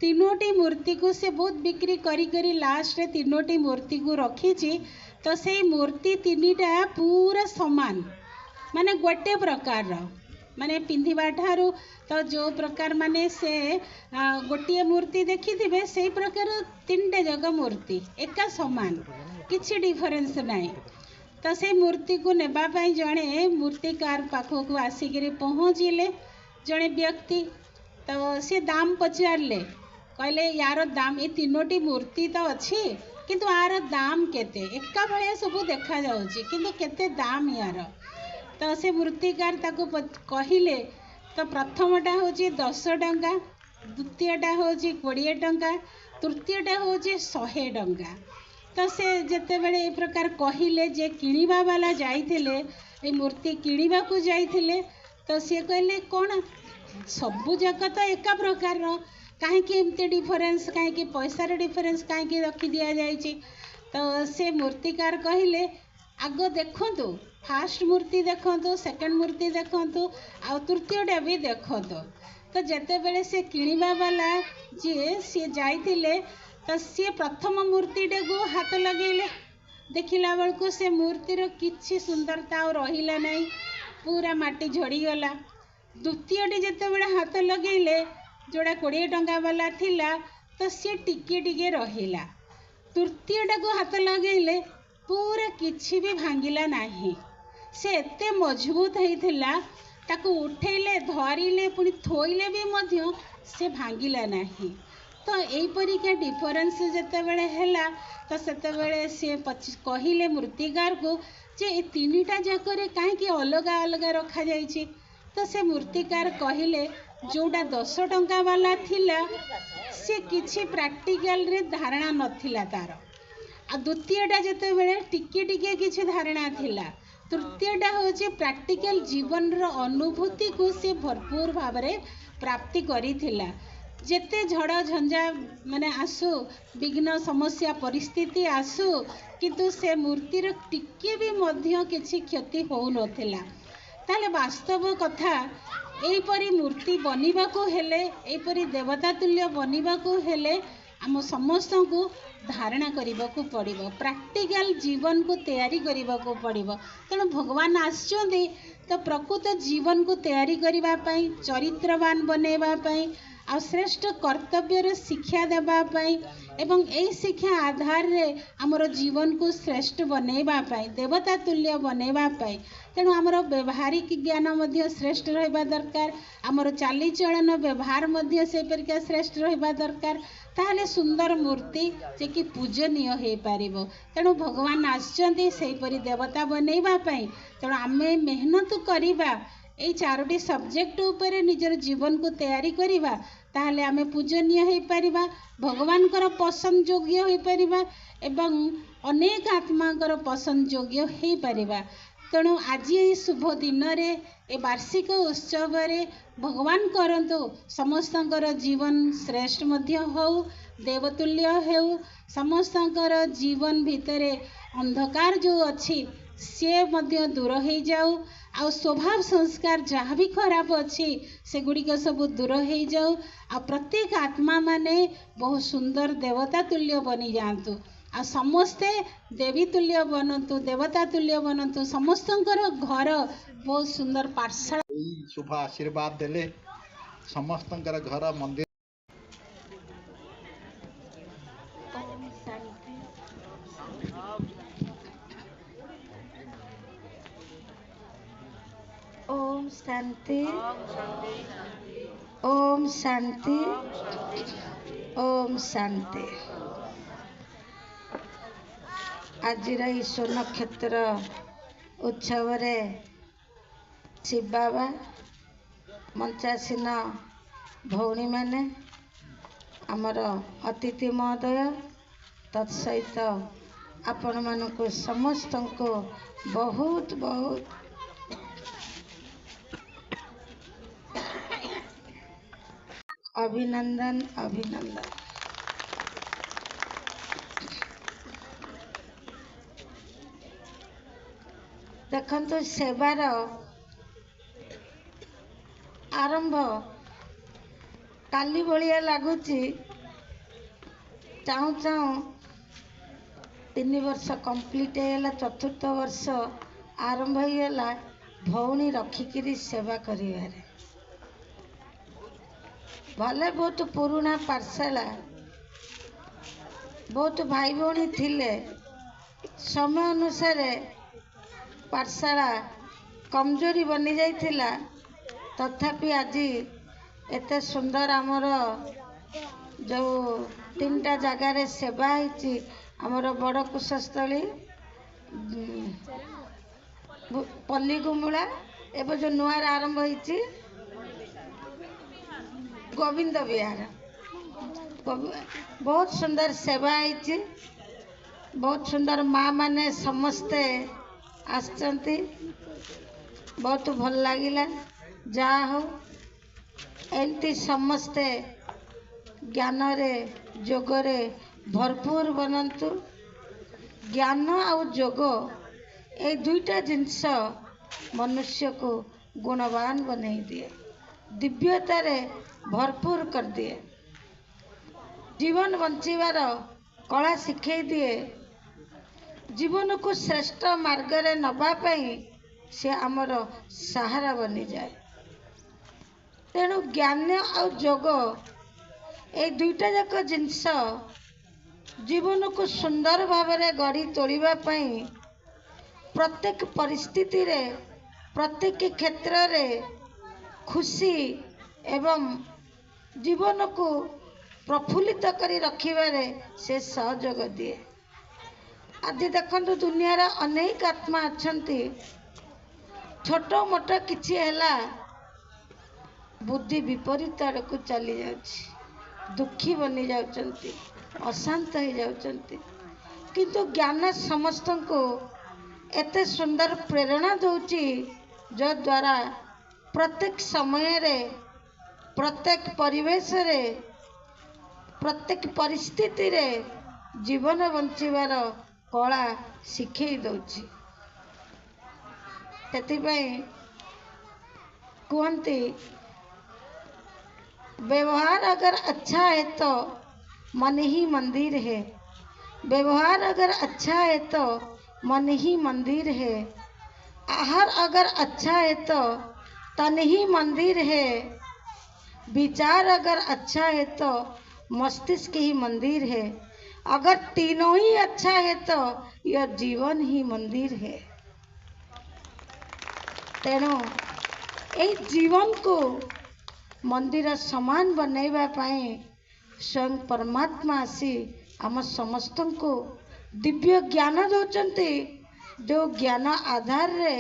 तीनोटी मूर्ति को से बहुत बिक्री करी करी लास्ट रे तीनोटी मूर्ति को रखी। तो से मूर्ति तीनिटा पूरा समान, माने गोटे प्रकार माने पिंधिबा ठारू तो जो प्रकार माने से गोटे मूर्ति देखी थे से प्रकार तीनटा जगह मूर्ति एका समान, किछि डिफरेंस नहीं। तो से मूर्ति को नेबा पई जणे मूर्तिकार पाखो को आसिक पहुँचले जड़े व्यक्ति। तो से दाम पचारे, कहले यार दाम ये तीनोटी मूर्ति तो अच्छी किंतु यार दाम केते, एका भाया सब देखा जाउची किंतु केते दाम यार। तो से मूर्तिकार ताको कहले तो प्रथमटा हूँ 10 टंका, द्वितीयटा हूँ 20 टंका, तृतीयटा हूँ 100 टंका। तो से जितेबले ए प्रकार कहले जे किणवा वाला जाइए मूर्ति किणवा को जाइए तो सी कहले कौन सबू जाक तो एका प्रकार कहीं एमती डिफरेन्स कहीं पैसार डिफरेन्स कहीं रखी दि जाए। तो से मूर्तिकार कहले आग देखु फास्ट मूर्ति देखु, सेकेंड मूर्ति देखु आ तृतीयटा भी देखु। तो जितेबले से किणवा वाला जी सी जाइए तो सी प्रथम मूर्तिटा को हाथ लगेले देखला बेलू से मूर्तिर किसी सुंदरता और रहिला नहीं, पूरा माटी झड़ीगला। द्वितीयटी जितेबले हाथ लगेले जोड़ा 20 टंका वाला थिला तो सी टिके टिके रहिला। तृतीयटा को हाथ लगेले पूरा किछि भी भांगिला नहीं, से एते मजबूत होइथिला ताको उठेले धरिले पुणी थोइले भी मध्य से भांगिला नहीं। तो यहीपरिका डिफरेन्स जितेबले हैला तो सेतेबले सी कहले मूर्तिकार को जे ए तीनटा जाकरे कहीं अलग अलग रखा जाइछि। तो से मूर्तिकार कहले जोड़ा 10 टंका वाला थिला से किछि प्रैक्टिकल रे धारणा नथिला तार, आ द्वितीयटा जितेबले टिके टिके किछि धारणा थिला, तृतीयटा होछि प्रैक्टिकल जीवन रो अनुभूति को से भरपूर भाव में प्राप्ति करिथिला। जेते झड़ झंझा माने आसु विघ्न समस्या परिस्थिति आसु किंतु से मूर्तिर टिके भी मध्य किछि क्षति हो नथिला। ताले वास्तव कथा एहीपरि मूर्ति बनिबा को हेले एहीपरि देवता तुल्य बनिबा को हेले आम समस्त को धारणा करने को पड़ो, प्रैक्टिकल जीवन को तैयारी करने को पड़ो। तेणु भगवान आसुँच तो प्रकृत जीवन को तैयारी करने चरित्रवान बनवाई आ श्रेष्ठ कर्तव्यर शिक्षा देवाई एवं यही शिक्षा आधार रे आमर जीवन को श्रेष्ठ बनवाई देवता तुल्य बनवाई। तेणु आमर व्यवहारिक ज्ञान मध्य श्रेष्ठ रहा दरकार, आमर चालीचलन व्यवहार मध्य से परिका श्रेष्ठ रहा दरकार, ताहले सुंदर मूर्ति जे कि पूजनीय हो पारिबो। तेणु भगवान आसचंती सेहीपरि देवता बनवाई। तेणु आमे मेहनत करिबा एई 4टी सब्जेक्ट उपरे निजर जीवन को तैयारी करिबा, ताहले आमे पूजनीय हो पारिबा, भगवानकर पसंद योग्य हो पारिबा एवं अनेक आत्माकर पसंद योग्य हो पारिबा। तेणु आज ये शुभ दिन रे ए वार्षिक उत्सव रे भगवान करंतु समस्तंकर जीवन श्रेष्ठ मध्य हो, देवतुल्य हो, समस्तंकर जीवन भितरे अंधकार जो अच्छी सी मध्य दूर हो जाऊ, आ स्वभाव संस्कार जहाँ भी खराब अच्छी से गुड़िक सब दूर हो जाऊ, आ प्रत्येक आत्मा माने बहुत सुंदर देवता तुल्य बनी जातु, आ समस्ते देवी तुल्य बनतु, देवता तुल्य बनतु, समस्तंकर घर बहुत सुंदर पाठशाला शुभ आशीर्वाद देले समस्तंकर घर मंदिर ओम शांति ओम शांति ओम शांति। आज ईश्वर नक्षत्र उत्सव रे शिव बाबा मंचासीन भौणी माने आमर अतिथि महोदय तत्सहित आपण मानक समस्त को बहुत बहुत अभिनंदन अभिनंदन। देखंतु सेवार आरंभ काली भलिया लगुची, चाहू चाहू 3 वर्ष कंप्लीट होगा, 4th वर्ष आरंभ होगा भौणी रखिकी सेवा करिवारे। भले बहुत पुराना पाठशाला बहुत भाई भौणी थिले, समय अनुसार पाठशाला कमजोरी बनी जाइथिला, तथापि आज एते सुंदर आमर जो 3टा जगार सेवा होती आमर बड़ कुशस्थली ପଲ୍ଲୀଗୁମୁଳା ଏବେ ଯେଉଁ ନୂଆରେ ଆରମ୍ଭ ହେଇଛି ଗୋବିନ୍ଦ ବିହାର ବହୁତ ସୁନ୍ଦର ସେବା ହେଇଛି। ବହୁତ ସୁନ୍ଦର ମା' ମାନେ ସମସ୍ତେ ଆସିଛନ୍ତି। ବହୁତ ଭଲ ଲାଗିଲା। ଯାହା ହଉ ଏମିତି ସମସ୍ତେ ଜ୍ଞାନରେ ଯୋଗରେ ଭରପୁର ବନନ୍ତୁ। ଜ୍ଞାନ ଆଉ ଯୋଗ ଏଇ ଦୁଇଟା ଜିନିଷ ମନୁଷ୍ୟକୁ ଗୁଣବାନ ବନେଇ ଦିଏ, ଦିବ୍ୟତାରେ ଭରପୁର କରିଦିଏ, ଜୀବନ ବଞ୍ଚିବାର କଳା ଶିଖେଇ ଦିଏ। ଜୀବନକୁ ଶ୍ରେଷ୍ଠ ମାର୍ଗରେ ନେବା ପାଇଁ ସେ ଆମର ସାହାରା ବନିଯାଏ। ତେଣୁ ଜ୍ଞାନ ଆଉ ଯୋଗ ଏଇ ଦୁଇଟା ଯାକ ଜିନିଷ ଜୀବନକୁ ସୁନ୍ଦର ଭାବରେ ଗଢ଼ି ତୋଳିବା ପାଇଁ ପ୍ରତ୍ୟେକ ପରିସ୍ଥିତିରେ ପ୍ରତ୍ୟେକ କ୍ଷେତ୍ରରେ ଖୁସି ଏବଂ ଜୀବନକୁ ପ୍ରଫୁଲ୍ଲିତ କରି ରଖିବାରେ ସେ ସହଯୋଗ ଦିଏ। ଆଜି ଦେଖନ୍ତୁ ଦୁନିଆର ଅନେକ ଆତ୍ମା ଅଛନ୍ତି, ଛୋଟ ମୋଟ କିଛି ହେଲା ବୁଦ୍ଧି ବିପରୀତ ଆଡ଼କୁ ଚାଲି ଯାଉଛି, ଦୁଃଖୀ ବନି ଯାଉଛନ୍ତି, ଅଶାନ୍ତ ହେଇଯାଉଛନ୍ତି। କିନ୍ତୁ ଜ୍ଞାନ ସମସ୍ତଙ୍କୁ ଏତେ ସୁନ୍ଦର ପ୍ରେରଣା ଦେଉଛି ଯଦ୍ୱାରା ପ୍ରତ୍ୟେକ ସମୟରେ ପ୍ରତ୍ୟେକ ପରିବେଶରେ ପ୍ରତ୍ୟେକ ପରିସ୍ଥିତିରେ ଜୀବନ ବଞ୍ଚିବାର କଳା ଶିଖେଇ ଦେଉଛି। ସେଥିପାଇଁ କୁହନ୍ତି व्यवहार अगर अच्छा है तो मन ही मंदिर है। व्यवहार अगर अच्छा है तो मन ही मंदिर है। आहार अगर अच्छा है तो तन ही मंदिर है। विचार अगर अच्छा है तो मस्तिष्क ही मंदिर है। अगर तीनों ही अच्छा है तो यह जीवन ही मंदिर है। तेणु এই জীবনକୁ ମନ୍ଦିର ସମାନ ବନେଇବା ପାଇଁ ସ୍ୱୟଂ ପରମାତ୍ମା ଆସି ଆମ ସମସ୍ତଙ୍କୁ ଦିବ୍ୟ ଜ୍ଞାନ ଦେଉଛନ୍ତି, ଯେଉଁ ଜ୍ଞାନ ଆଧାରରେ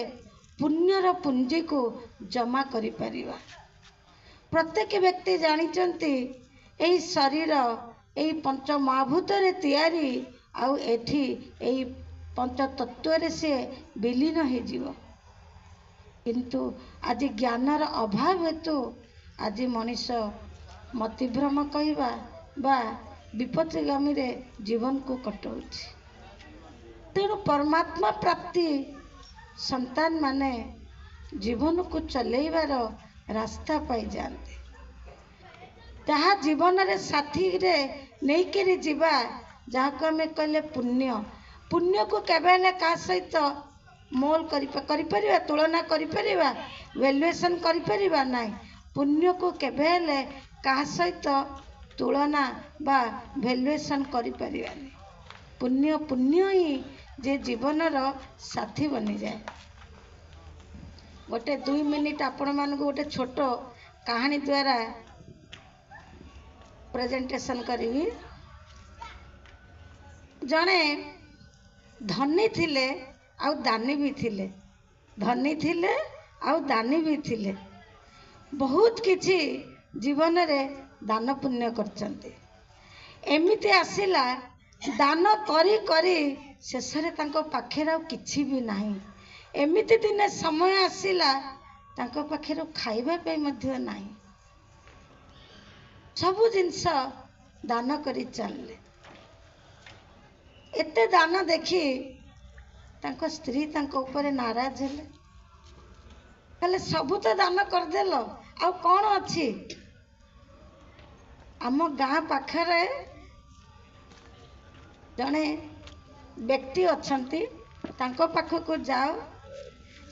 ପୁଣ୍ୟର ପୁଞ୍ଜିକୁ ଜମା କରିପାରିବା। ପ୍ରତ୍ୟେକ ବ୍ୟକ୍ତି ଜାଣିଛନ୍ତି ଏହି ଶରୀର ଏହି ପଞ୍ଚମହାଭୂତରେ ତିଆରି, ଆଉ ଏଠି ଏହି ପଞ୍ଚତତ୍ୱରେ ସେ ବିଲୀନ ହେଇଯିବ। କିନ୍ତୁ ଆଜି ଜ୍ଞାନର ଅଭାବ ହେତୁ ଆଜି ମଣିଷ ମତିଭ୍ରମ କହିବା ବା ବିପତ୍ତିଗାମୀରେ ଜୀବନକୁ କଟାଉଛି। ତେଣୁ ପରମାତ୍ମା ପ୍ରାପ୍ତି ସନ୍ତାନମାନେ ଜୀବନକୁ ଚଲେଇବାର ରାସ୍ତା ପାଇଯାଆନ୍ତି। ଯାହା ଜୀବନରେ ସାଥିରେ ନେଇକରି ଯିବା, ଯାହାକୁ ଆମେ କହିଲେ ପୁଣ୍ୟ, ପୁଣ୍ୟକୁ କେବେ ହେଲେ କାହା ସହିତ ମୋଲ କରିପାରିବା, ତୁଳନା କରିପାରିବା, ଭ୍ୟାଲୁଏସନ୍ କରିପାରିବା ନାହିଁ। ପୁଣ୍ୟକୁ କେବେ ହେଲେ କାହା ସହିତ ତୁଳନା ବା ଭ୍ୟାଲୁଏସନ୍ କରିପାରିବାନି। ପୁଣ୍ୟ ପୁଣ୍ୟ ହିଁ ଯେ ଜୀବନର ସାଥୀ ବନିଯାଏ। ଗୋଟେ 2 ମିନିଟ୍ ଆପଣମାନଙ୍କୁ ଗୋଟେ ଛୋଟ କାହାଣୀ ଦ୍ୱାରା ପ୍ରେଜେଣ୍ଟେସନ୍ କରିବି। ଜଣେ ଧନୀ ଥିଲେ ଆଉ ଦାନୀ ବି ଥିଲେ, ଧନୀ ଥିଲେ ଆଉ ଦାନୀ ବି ଥିଲେ। ବହୁତ କିଛି ଜୀବନରେ ଦାନ ପୁଣ୍ୟ କରିଛନ୍ତି। ଏମିତି ଆସିଲା ଦାନ କରି କରି ଶେଷରେ ତାଙ୍କ ପାଖରେ ଆଉ କିଛି ବି ନାହିଁ। ଏମିତି ଦିନେ ସମୟ ଆସିଲା ତାଙ୍କ ପାଖରେ ଖାଇବା ପାଇଁ ମଧ୍ୟ ନାହିଁ। ସବୁ ଜିନିଷ ଦାନ କରି ଚାଲିଲେ। ଏତେ ଦାନ ଦେଖି ତାଙ୍କ ସ୍ତ୍ରୀ ତାଙ୍କ ଉପରେ ନାରାଜ ହେଲେ, କହିଲେ ସବୁ ତ ଦାନ କରିଦେଲ, ଆଉ କ'ଣ ଅଛି? ଆମ ଗାଁ ପାଖରେ ଜଣେ ବ୍ୟକ୍ତି ଅଛନ୍ତି, ତାଙ୍କ ପାଖକୁ ଯାଅ,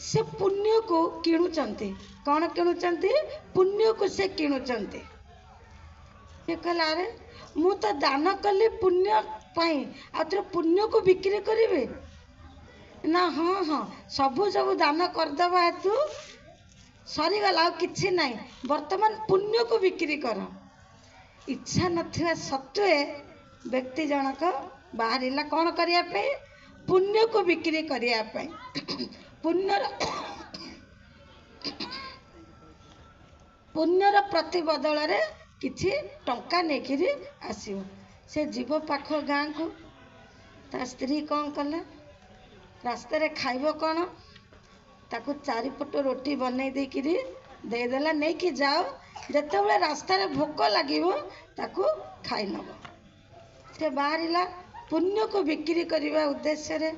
ସେ ପୁଣ୍ୟକୁ କିଣୁଛନ୍ତି। କ'ଣ କିଣୁଛନ୍ତି? ପୁଣ୍ୟକୁ ସେ କିଣୁଛନ୍ତି। ସେ କହିଲା, ଆରେ ମୁଁ ତ ଦାନ କଲି ପୁଣ୍ୟ ପାଇଁ, ଆଉ ତୋର ପୁଣ୍ୟକୁ ବିକ୍ରି କରିବି ନା? ହଁ ହଁ, ସବୁ ଦାନ କରିଦେବା ହେତୁ ସରିଗଲା, ଆଉ କିଛି ନାହିଁ, ବର୍ତ୍ତମାନ ପୁଣ୍ୟକୁ ବିକ୍ରି କର। ଇଚ୍ଛା ନଥିବା ସତ୍ତ୍ୱେ ବ୍ୟକ୍ତି ଜଣକ ବାହାରିଲା କ'ଣ କରିବା ପାଇଁ? ପୁଣ୍ୟକୁ ବିକ୍ରି କରିବା ପାଇଁ। ପୁଣ୍ୟର ପୁଣ୍ୟର ପ୍ରତିବଦଳରେ କିଛି ଟଙ୍କା ନେଇକିରି ଆସିବ। ସେ ଯିବ ପାଖ ଗାଁକୁ। ତା ସ୍ତ୍ରୀ କ'ଣ କଲା, ରାସ୍ତାରେ ଖାଇବ କ'ଣ, ତାକୁ ଚାରିପଟ ରୁଟି ବନେଇ ଦେଇକିରି ଦେଇଦେଲା, ନେଇକି ଯାଅ, ଯେତେବେଳେ ରାସ୍ତାରେ ଭୋକ ଲାଗିବ ତାକୁ ଖାଇ ନେବ। ସେ ବାହାରିଲା ପୁଣ୍ୟକୁ ବିକ୍ରି କରିବା ଉଦ୍ଦେଶ୍ୟରେ।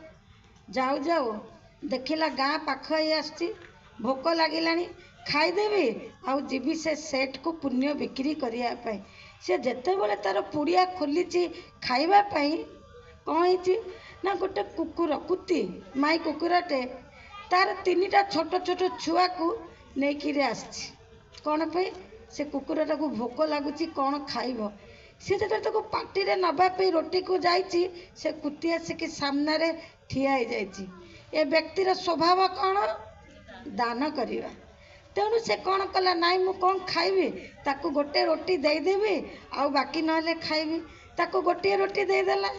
ଯାଉ ଯାଉ ଦେଖିଲା ଗାଁ ପାଖ ହେଇ ଆସୁଛି, ଭୋକ ଲାଗିଲାଣି, ଖାଇଦେବି ଆଉ ଯିବି ସେ ସେଟ୍କୁ ପୁଣ୍ୟ ବିକ୍ରି କରିବା ପାଇଁ। ସେ ଯେତେବେଳେ ତାର ପୁଡ଼ିଆ ଖୋଲିଛି ଖାଇବା ପାଇଁ, କ'ଣ ହେଇଛି ନା ଗୋଟେ କୁକୁର, କୁତି ମାଇ କୁକୁରଟେ ତାର 3ଟା ଛୋଟ ଛୋଟ ଛୁଆକୁ ନେଇକିରି ଆସିଛି। କ'ଣ ପାଇଁ? ସେ କୁକୁରଟାକୁ ଭୋକ ଲାଗୁଛି, କ'ଣ ଖାଇବ। ସେ ଯେତେବେଳେ ତାକୁ ପାଟିରେ ନେବା ପାଇଁ ରୁଟିକୁ ଯାଇଛି, ସେ କୁତି ଆସିକି ସାମ୍ନାରେ ଠିଆ ହେଇଯାଇଛି। ଏ ବ୍ୟକ୍ତିର ସ୍ୱଭାବ କ'ଣ? ଦାନ କରିବା। ତେଣୁ ସେ କ'ଣ କଲା, ନାଇଁ ମୁଁ କ'ଣ ଖାଇବି, ତାକୁ ଗୋଟେ ରୁଟି ଦେଇଦେବି ଆଉ ବାକି ନହେଲେ ଖାଇବି। ତାକୁ ଗୋଟିଏ ରୁଟି ଦେଇଦେଲା,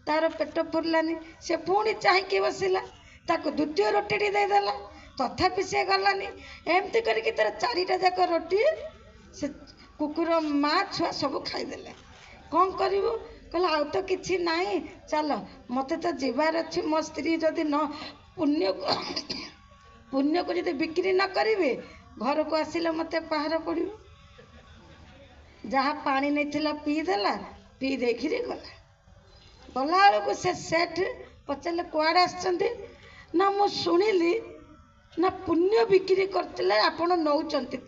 ତାର ପେଟ ପୁରିଲାନି। ସେ ପୁଣି ଚାହିଁକି ବସିଲା, ତାକୁ ଦ୍ୱିତୀୟ ରୁଟିଟି ଦେଇଦେଲା, ତଥାପି ସେ ଗଲାନି। ଏମିତି କରିକି ତାର 4ଟା ଯାକ ରୁଟି ସେ କୁକୁର ମା ଛୁଆ ସବୁ ଖାଇଦେଲେ। କ'ଣ କରିବୁ? କହିଲା ଆଉ ତ କିଛି ନାହିଁ, ଚାଲ ମୋତେ ତ ଯିବାର ଅଛି। ମୋ ସ୍ତ୍ରୀ ଯଦି ନ ପୁଣ୍ୟକୁ ଯଦି ବିକ୍ରି ନ କରିବେ, ଘରକୁ ଆସିଲେ ମୋତେ ପାହାର ପଡ଼ିବ। ଯାହା ପାଣି ନେଇଥିଲା ପିଇଦେଲା, ପିଇ ଦେଇକିରି ଗଲା। ଗଲାବେଳକୁ ସେ ସେଠ୍ ପଚାରିଲେ କୁଆଡ଼େ ଆସିଛନ୍ତି? ନା ମୁଁ ଶୁଣିଲି ନା ପୁଣ୍ୟ ବିକ୍ରି କରିଥିଲେ ଆପଣ ନେଉଛନ୍ତି।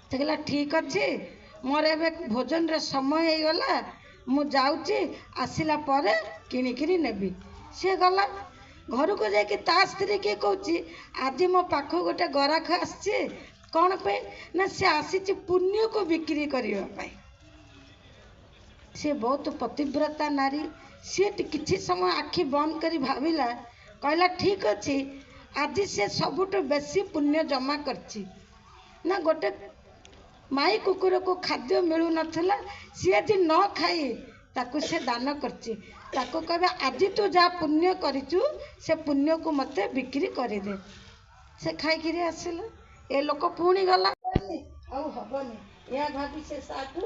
ସେ କହିଲା ଠିକ୍ ଅଛି, ମୋର ଏବେ ଭୋଜନର ସମୟ ହେଇଗଲା, ମୁଁ ଯାଉଛି, ଆସିଲା ପରେ କିଣିକିରି ନେବି। ସେ ଗଲା ଘରକୁ ଯାଇକି ତା ସ୍ତ୍ରୀ କିଏ କହୁଛି, ଆଜି ମୋ ପାଖକୁ ଗୋଟେ ଗରାଖ ଆସିଛି। କ'ଣ ପାଇଁ? ନା ସେ ଆସିଛି ପୁଣ୍ୟକୁ ବିକ୍ରି କରିବା ପାଇଁ। ସେ ବହୁତ ପତିବ୍ରତା ନାରୀ। ସିଏ କିଛି ସମୟ ଆଖି ବନ୍ଦ କରି ଭାବିଲା, କହିଲା ଠିକ୍ ଅଛି, ଆଜି ସେ ସବୁଠୁ ବେଶୀ ପୁଣ୍ୟ ଜମା କରିଛି। ନା ଗୋଟେ ମାଇ କୁକୁରକୁ ଖାଦ୍ୟ ମିଳୁନଥିଲା, ସିଏ ଆଜି ନ ଖାଇ ତାକୁ ସେ ଦାନ କରିଛି। ତାକୁ କହିବା ଆଜି ତୁ ଯାହା ପୁଣ୍ୟ କରିଛୁ ସେ ପୁଣ୍ୟକୁ ମୋତେ ବିକ୍ରି କରିଦେ। ସେ ଖାଇକିରି ଆସିଲା। ଏ ଲୋକ ପୁଣି ଗଲା, ଆଉ ହବନି ଏହା ଭାବି ସେ ସାଠୁ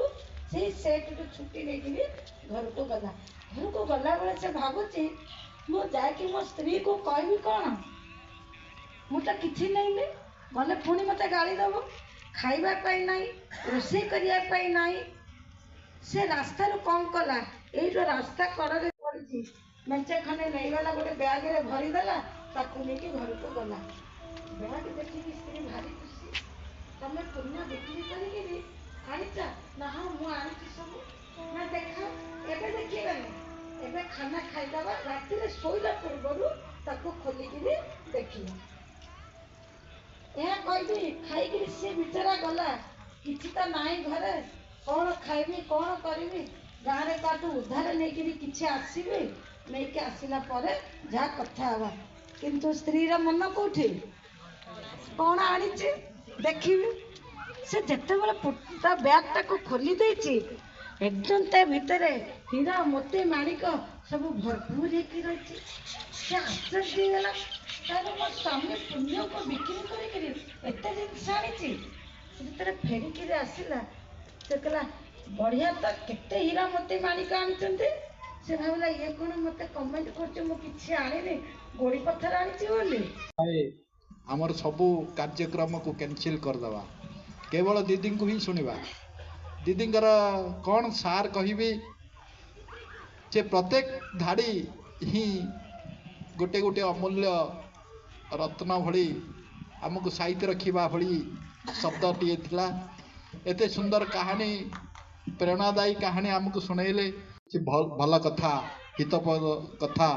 ସେଇ ସେଟ୍ରୁ ଛୁଟି ନେଇକିରି ଘରକୁ ଗଲା। ଘରକୁ ଗଲାବେଳେ ସେ ଭାବୁଛି, ମୁଁ ଯାଇକି ମୋ ସ୍ତ୍ରୀକୁ କହିବି କ'ଣ? ମୁଁ ତ କିଛି ନେଇନି, ଗଲେ ପୁଣି ମୋତେ ଗାଳି ଦେବ। ଖାଇବା ପାଇଁ ନାହିଁ, ରୋଷେଇ କରିବା ପାଇଁ ନାହିଁ। ସେ ରାସ୍ତାରୁ କ'ଣ କଲା, ଏଇ ଯେଉଁ ରାସ୍ତା କଡ଼ରେ ପଡ଼ିଛି ମେଞ୍ଚେ ଖଣ୍ଡେ ନେଇଗଲା, ଗୋଟେ ବ୍ୟାଗରେ ଭରିଦେଲା, ତାକୁ ନେଇକି ଘରକୁ ଗଲା। ବ୍ୟାଗ ଦେଖିକି ସ୍ତ୍ରୀ ଭାରି ଖୁସି। ତମେ ପୁଣ୍ୟ ବିକ୍ରି କରିକିରି ଆଣିଛ? ନା ହଁ ମୁଁ ଆଣିଛି ସବୁ। ନା ଦେଖ, ଏବେ ଦେଖିବାନି, ଏବେ ଖାନା ଖାଇଦେବା, ରାତିରେ ଶୋଇଲା ପୂର୍ବରୁ ତାକୁ ଖୋଲିକିରି ଦେଖିବା। ଏହା କହିବି ଖାଇକିରି ସେ ବିଚରା ଗଲା। କିଛି ତ ନାହିଁ ଘରେ, କ'ଣ ଖାଇବି, କ'ଣ କରିବି? ଗାଁରେ ତାଠୁ ଉଦ୍ଧାର ନେଇକିରି କିଛି ଆସିବି, ନେଇକି ଆସିଲା ପରେ ଯାହା କଥା ହେବା। କିନ୍ତୁ ସ୍ତ୍ରୀର ମନ କୋଉଠି? କ'ଣ ଆଣିଛି ଦେଖିବି। ସେ ଯେତେବେଳେ ତା ବ୍ୟାଗଟାକୁ ଖୋଲି ଦେଇଛି, ଏକଦମ ତା ଭିତରେ ହୀରା ମୋତି ମାଣିକ ସବୁ ଭରପୁର ହେଇକି ରହିଛି। ସେ ଆଶ୍ଚର୍ଯ୍ୟ ହେଇଗଲା, ତାହେଲେ ମୋ ସ୍ୱାମୀ ପୁଣ୍ୟକୁ ବିକ୍ରି କରିକିରି ଏତେ ଜିନିଷ ଆଣିଛି। ସେ ଯେତେବେଳେ ଫେରିକିରି ଆସିଲା, ସେ କହିଲା ବଢ଼ିଆ ତ, କେତେ ହୀରା ମୋତି ମାଣିକ ଆଣିଛନ୍ତି। ସେ ଭାବିଲା ଇଏ କ'ଣ ମୋତେ କମେଣ୍ଟ କରୁଛି, ମୁଁ କିଛି ଆଣିନି, ଗୋଡ଼ି ପଥର ଆଣିଛି ବୋଲି। ଆମର ସବୁ କାର୍ଯ୍ୟକ୍ରମକୁ କ୍ୟାନସେଲ୍ କରିଦେବା, କେବଳ ଦିଦିଙ୍କୁ ହିଁ ଶୁଣିବା। ଦିଦିଙ୍କର କ'ଣ ସାର୍ କହିବି, ସେ ପ୍ରତ୍ୟେକ ଧାଡ଼ି ହିଁ ଗୋଟେ ଗୋଟେ ଅମୂଲ୍ୟ ରତ୍ନ ଭଳି ଆମକୁ ସାଇତି ରଖିବା ଭଳି ଶବ୍ଦଟିଏ ଥିଲା। ଏତେ ସୁନ୍ଦର କାହାଣୀ, ପ୍ରେରଣାଦାୟୀ କାହାଣୀ ଆମକୁ ଶୁଣେଇଲେ। ଭଲ କଥା, ହିତପଦ କଥା,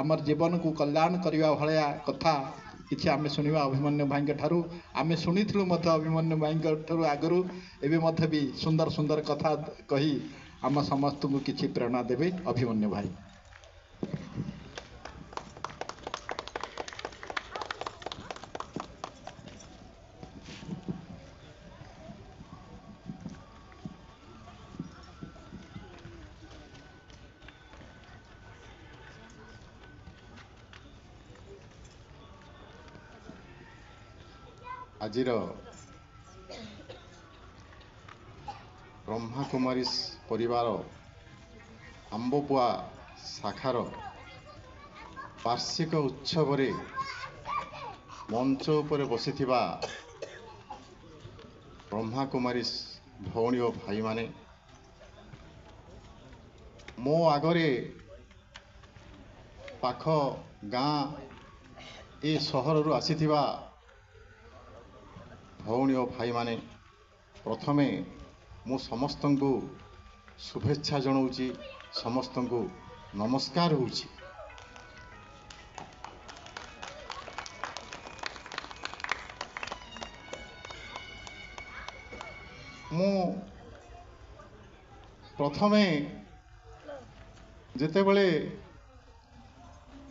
ଆମର ଜୀବନକୁ କଲ୍ୟାଣ କରିବା ଭଳିଆ କଥା କିଛି ଆମେ ଶୁଣିବା ଅଭିମନ୍ୟୁ ଭାଇଙ୍କ ଠାରୁ। ଆମେ ଶୁଣିଥିଲୁ ମଧ୍ୟ ଅଭିମନ୍ୟୁ ଭାଇଙ୍କ ଠାରୁ ଆଗରୁ, ଏବେ ମଧ୍ୟ ବି ସୁନ୍ଦର ସୁନ୍ଦର କଥା କହି ଆମ ସମସ୍ତଙ୍କୁ କିଛି ପ୍ରେରଣା ଦେବେ ଅଭିମନ୍ୟୁ ଭାଇ। ଆଜିର ବ୍ରହ୍ମାକୁମାରୀ ପରିବାର ଆମ୍ବପୁଆ ଶାଖାର ବାର୍ଷିକ ଉତ୍ସବରେ ମଞ୍ଚ ଉପରେ ବସିଥିବା ବ୍ରହ୍ମାକୁମାରୀ ଭଉଣୀ ଓ ଭାଇମାନେ, ମୋ ଆଗରେ ପାଖ ଗାଁ ଏ ସହରରୁ ଆସିଥିବା ଭଉଣୀ ଓ ଭାଇମାନେ, ପ୍ରଥମେ ମୁଁ ସମସ୍ତଙ୍କୁ ଶୁଭେଚ୍ଛା ଜଣାଉଛି, ସମସ୍ତଙ୍କୁ ନମସ୍କାର ହେଉଛି। ମୁଁ ପ୍ରଥମେ ଯେତେବେଳେ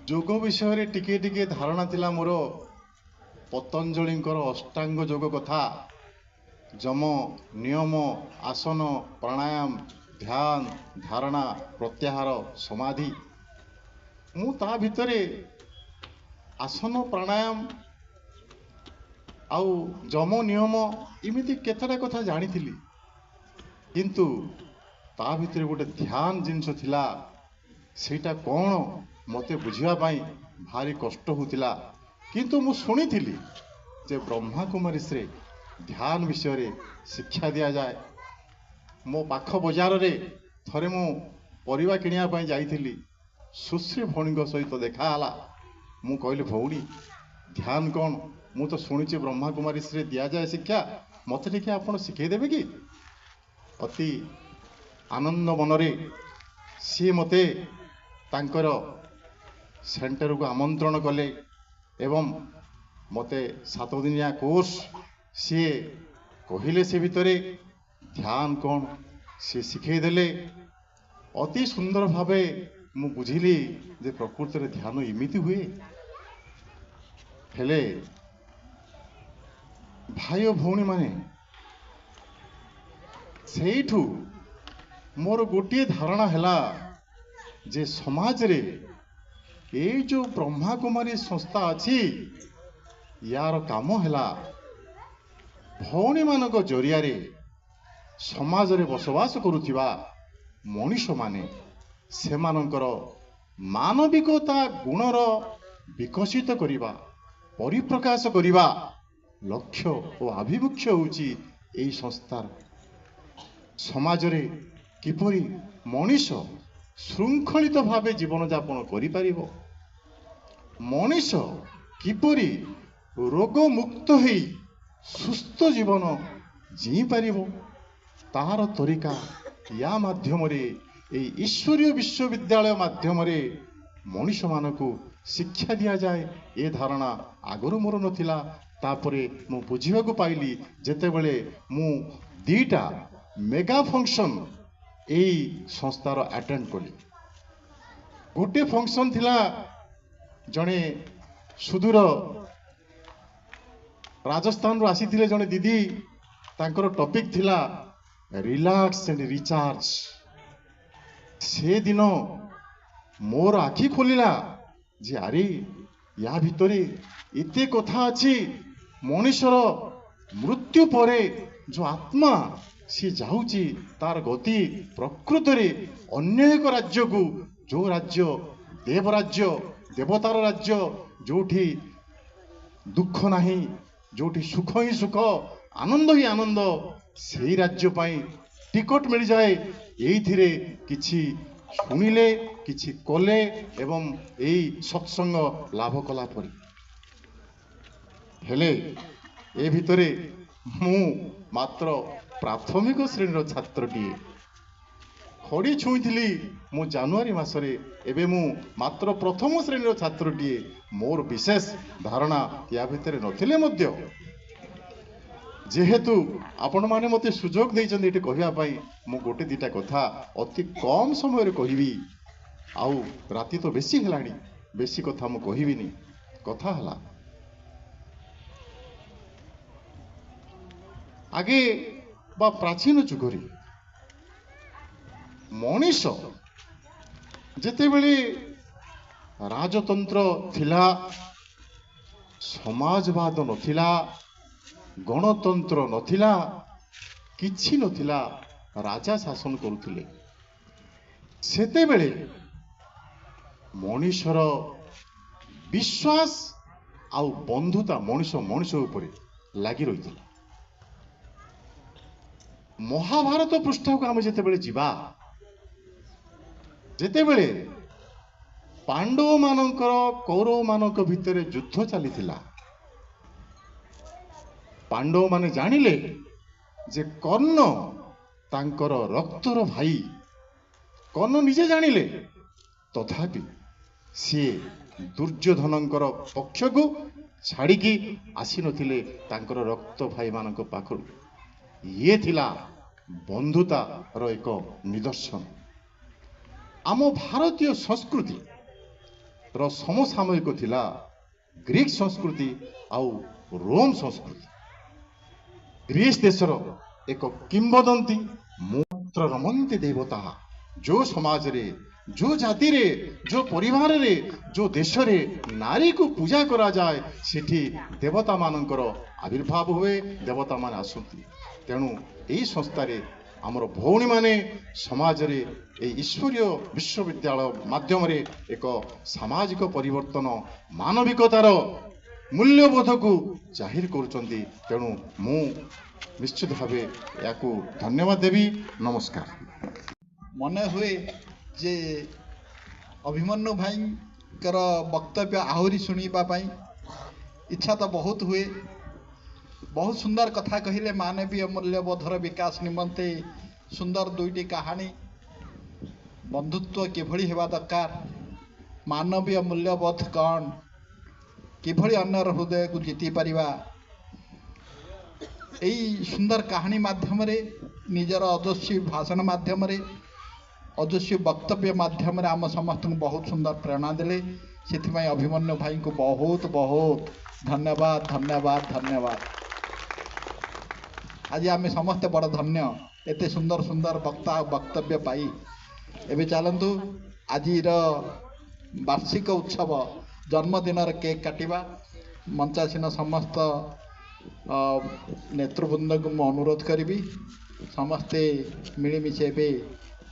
ଯୋଗ ବିଷୟରେ ଟିକେ ଟିକେ ଧାରଣା ଥିଲା ମୋର, ପତଞ୍ଜଳିଙ୍କର ଅଷ୍ଟାଙ୍ଗ ଯୋଗ କଥା, ଯମ, ନିୟମ, ଆସନ, ପ୍ରାଣାୟାମ, ଧ୍ୟାନ, ଧାରଣା, ପ୍ରତ୍ୟାହାର, ସମାଧି, ମୁଁ ତା ଭିତରେ ଆସନ, ପ୍ରାଣାୟାମ ଆଉ ଯମ, ନିୟମ ଏମିତି କେତେଟା କଥା ଜାଣିଥିଲି, କିନ୍ତୁ ତା ଭିତରେ ଗୋଟେ ଧ୍ୟାନ ଜିନିଷ ଥିଲା, ସେଇଟା କ'ଣ ମୋତେ ବୁଝିବା ପାଇଁ ଭାରି କଷ୍ଟ ହେଉଥିଲା। କିନ୍ତୁ ମୁଁ ଶୁଣିଥିଲି ଯେ ବ୍ରହ୍ମାକୁମାରୀରେ ଧ୍ୟାନ ବିଷୟରେ ଶିକ୍ଷା ଦିଆଯାଏ। ମୋ ପାଖ ବଜାରରେ ଥରେ ମୁଁ ପରିବା କିଣିବା ପାଇଁ ଯାଇଥିଲି, ସୁଶ୍ରୀ ଭଉଣୀଙ୍କ ସହିତ ଦେଖା ହେଲା। ମୁଁ କହିଲି, ଭଉଣୀ ଧ୍ୟାନ କ'ଣ? ମୁଁ ତ ଶୁଣିଛି ବ୍ରହ୍ମାକୁମାରୀରେ ଦିଆଯାଏ ଶିକ୍ଷା, ମୋତେ ଟିକେ ଆପଣ ଶିଖେଇଦେବେ କି? ଅତି ଆନନ୍ଦ ମନରେ ସିଏ ମୋତେ ତାଙ୍କର ସେଣ୍ଟରକୁ ଆମନ୍ତ୍ରଣ କଲେ ଏବଂ ମୋତେ 7 ଦିନିଆ କୋର୍ସ ସିଏ କହିଲେ, ସେ ଭିତରେ ଧ୍ୟାନ କ'ଣ ସିଏ ଶିଖେଇଦେଲେ। ଅତି ସୁନ୍ଦର ଭାବେ ମୁଁ ବୁଝିଲି ଯେ ପ୍ରକୃତରେ ଧ୍ୟାନ ଏମିତି ହୁଏ। ହେଲେ ଭାଇ ଓ ଭଉଣୀମାନେ, ସେଇଠୁ ମୋର ଗୋଟିଏ ଧାରଣା ହେଲା ଯେ ସମାଜରେ ଏଇ ଯେଉଁ ବ୍ରହ୍ମାକୁମାରୀ ସଂସ୍ଥା ଅଛି, ୟାର କାମ ହେଲା ଭଉଣୀମାନଙ୍କ ଜରିଆରେ ସମାଜରେ ବସବାସ କରୁଥିବା ମଣିଷମାନେ ସେମାନଙ୍କର ମାନବିକତା ଗୁଣର ବିକଶିତ କରିବା, ପରିପ୍ରକାଶ କରିବା ଲକ୍ଷ୍ୟ ଓ ଆଭିମୁଖ୍ୟ ହେଉଛି ଏହି ସଂସ୍ଥାର। ସମାଜରେ କିପରି ମଣିଷ ଶୃଙ୍ଖଳିତ ଭାବେ ଜୀବନଯାପନ କରିପାରିବ, ମଣିଷ କିପରି ରୋଗମୁକ୍ତ ହେଇ ସୁସ୍ଥ ଜୀବନ ଜିଇପାରିବ, ତାହାର ତରିକା ୟା ମାଧ୍ୟମରେ, ଏହି ଈଶ୍ୱରୀୟ ବିଶ୍ୱବିଦ୍ୟାଳୟ ମାଧ୍ୟମରେ ମଣିଷମାନଙ୍କୁ ଶିକ୍ଷା ଦିଆଯାଏ। ଏ ଧାରଣା ଆଗରୁ ମୋର ନଥିଲା। ତାପରେ ମୁଁ ବୁଝିବାକୁ ପାଇଲି ଯେତେବେଳେ ମୁଁ 2ଟା ମେଗା ଫଙ୍କସନ୍ ଏହି ସଂସ୍ଥାର ଆଟେଣ୍ଡ କଲି। ଗୋଟିଏ ଫଙ୍କସନ୍ ଥିଲା, ଜଣେ ସୁଦୂର ରାଜସ୍ଥାନରୁ ଆସିଥିଲେ ଜଣେ ଦିଦି, ତାଙ୍କର ଟପିକ୍ ଥିଲା ରିଲାକ୍ସ ଆଣ୍ଡ ରିଚାର୍ଜ। ସେଦିନ ମୋର ଆଖି ଖୋଲିଲା ଯେ ଆରେ ୟା ଭିତରେ ଏତେ କଥା ଅଛି। ମଣିଷର ମୃତ୍ୟୁ ପରେ ଯେଉଁ ଆତ୍ମା ସିଏ ଯାଉଛି, ତାର ଗତି ପ୍ରକୃତରେ ଅନ୍ୟ ଏକ ରାଜ୍ୟକୁ, ଯେଉଁ ରାଜ୍ୟ ଦେବରାଜ୍ୟ, ଦେବତାର ରାଜ୍ୟ, ଯେଉଁଠି ଦୁଃଖ ନାହିଁ, ଯେଉଁଠି ସୁଖ ହିଁ ସୁଖ, ଆନନ୍ଦ ହିଁ ଆନନ୍ଦ, ସେଇ ରାଜ୍ୟ ପାଇଁ ଟିକଟ ମିଳିଯାଏ। ଏଇଥିରେ କିଛି ଶୁଣିଲେ, କିଛି କଲେ ଏବଂ ଏଇ ସତ୍ସଙ୍ଗ ଲାଭ କଲା ପରି। ହେଲେ ଏ ଭିତରେ ମୁଁ ମାତ୍ର ପ୍ରାଥମିକ ଶ୍ରେଣୀର ଛାତ୍ରଟିଏ। ଖଡ଼ି ଛୁଇଁଥିଲି ମୁଁ ଜାନୁଆରୀ ମାସରେ, ଏବେ ମୁଁ ମାତ୍ର ପ୍ରଥମ ଶ୍ରେଣୀର ଛାତ୍ରଟିଏ। ମୋର ବିଶେଷ ଧାରଣା ୟା ଭିତରେ ନଥିଲେ ମଧ୍ୟ, ଯେହେତୁ ଆପଣମାନେ ମୋତେ ସୁଯୋଗ ଦେଇଛନ୍ତି ଏଠି କହିବା ପାଇଁ, ମୁଁ ଗୋଟେ 2ଟା କଥା ଅତି କମ୍ ସମୟରେ କହିବି। ଆଉ ରାତି ତ ବେଶୀ ହେଲାଣି, ବେଶୀ କଥା ମୁଁ କହିବିନି। କଥା ହେଲା, ଆଗେ ବା ପ୍ରାଚୀନ ଯୁଗରେ ମଣିଷ ଯେତେବେଳେ ରାଜତନ୍ତ୍ର ଥିଲା, ସମାଜବାଦ ନଥିଲା, ଗଣତନ୍ତ୍ର ନଥିଲା, କିଛି ନଥିଲା, ରାଜା ଶାସନ କରୁଥିଲେ। ସେତେବେଳେ ମଣିଷର ବିଶ୍ୱାସ ଆଉ ବନ୍ଧୁତା ମଣିଷ ଉପରେ ଲାଗି ରହିଥିଲା। ମହାଭାରତ ପୃଷ୍ଠକୁ ଆମେ ଯେତେବେଳେ ଯିବା, ଯେତେବେଳେ ପାଣ୍ଡବମାନଙ୍କର କୌରବମାନଙ୍କ ଭିତରେ ଯୁଦ୍ଧ ଚାଲିଥିଲା, ପାଣ୍ଡବମାନେ ଜାଣିଲେ ଯେ କର୍ଣ୍ଣ ତାଙ୍କର ରକ୍ତର ଭାଇ। କର୍ଣ୍ଣ ନିଜେ ଜାଣିଲେ, ତଥାପି ସିଏ ଦୁର୍ଯ୍ୟୋଧନଙ୍କର ପକ୍ଷକୁ ଛାଡ଼ିକି ଆସିନଥିଲେ ତାଙ୍କର ରକ୍ତ ଭାଇମାନଙ୍କ ପାଖରୁ। ଇଏ ଥିଲା ବନ୍ଧୁତାର ଏକ ନିଦର୍ଶନ। ଆମ ଭାରତୀୟ ସଂସ୍କୃତିର ସମସାମୟିକ ଥିଲା ଗ୍ରୀକ୍ ସଂସ୍କୃତି ଆଉ ରୋମ୍ ସଂସ୍କୃତି। ଗ୍ରୀସ୍ ଦେଶର ଏକ କିମ୍ବଦନ୍ତୀ ମାତ୍ର ରମନ୍ତି ଦେବତା। ଯେଉଁ ସମାଜରେ, ଯେଉଁ ଜାତିରେ, ଯେଉଁ ପରିବାରରେ, ଯେଉଁ ଦେଶରେ ନାରୀକୁ ପୂଜା କରାଯାଏ, ସେଠି ଦେବତାମାନଙ୍କର ଆବିର୍ଭାବ ହୁଏ, ଦେବତାମାନେ ଆସନ୍ତି। ତେଣୁ ଏହି ସଂସ୍ଥାରେ ଆମର ଭଉଣୀମାନେ ସମାଜରେ ଏହି ଈଶ୍ୱରୀୟ ବିଶ୍ୱବିଦ୍ୟାଳୟ ମାଧ୍ୟମରେ ଏକ ସାମାଜିକ ପରିବର୍ତ୍ତନ, ମାନବିକତାର ମୂଲ୍ୟବୋଧକୁ ଜାହିର କରୁଛନ୍ତି। ତେଣୁ ମୁଁ ନିଶ୍ଚିତ ଭାବେ ଏହାକୁ ଧନ୍ୟବାଦ ଦେବି। ନମସ୍କାର। ମନେ ହୁଏ ଯେ ଅଭିମନ୍ୟୁ ଭାଇଙ୍କର ବକ୍ତବ୍ୟ ଆହୁରି ଶୁଣିବା ପାଇଁ ଇଚ୍ଛା ତ ବହୁତ ହୁଏ। ବହୁତ ସୁନ୍ଦର କଥା କହିଲେ। ମାନବୀୟ ମୂଲ୍ୟବୋଧର ବିକାଶ ନିମନ୍ତେ ସୁନ୍ଦର ଦୁଇଟି କାହାଣୀ। ବନ୍ଧୁତ୍ୱ କିଭଳି ହେବା ଦରକାର, ମାନବୀୟ ମୂଲ୍ୟବୋଧ କ'ଣ, କିଭଳି ଅନ୍ୟର ହୃଦୟକୁ ଜିତି ପାରିବା, ଏହି ସୁନ୍ଦର କାହାଣୀ ମାଧ୍ୟମରେ, ନିଜର ଅଜସ୍ୱୀ ଭାଷଣ ମାଧ୍ୟମରେ, ଅଜସ୍ୱୀ ବକ୍ତବ୍ୟ ମାଧ୍ୟମରେ ଆମ ସମସ୍ତଙ୍କୁ ବହୁତ ସୁନ୍ଦର ପ୍ରେରଣା ଦେଲେ। ସେଥିପାଇଁ ଅଭିମନ୍ୟୁ ଭାଇଙ୍କୁ ବହୁତ ବହୁତ ଧନ୍ୟବାଦ, ଧନ୍ୟବାଦ, ଧନ୍ୟବାଦ। ଆଜି ଆମେ ସମସ୍ତେ ବଡ଼ ଧନ୍ୟ ଏତେ ସୁନ୍ଦର ସୁନ୍ଦର ବକ୍ତା ବକ୍ତବ୍ୟ ପାଇ। ଏବେ ଚାଲନ୍ତୁ ଆଜିର ବାର୍ଷିକ ଉତ୍ସବ ଜନ୍ମଦିନର କେକ୍ କାଟିବା। ମଞ୍ଚାସୀନ ସମସ୍ତ ନେତୃବୃନ୍ଦଙ୍କୁ ମୁଁ ଅନୁରୋଧ କରିବି, ସମସ୍ତେ ମିଳିମିଶି ଏବେ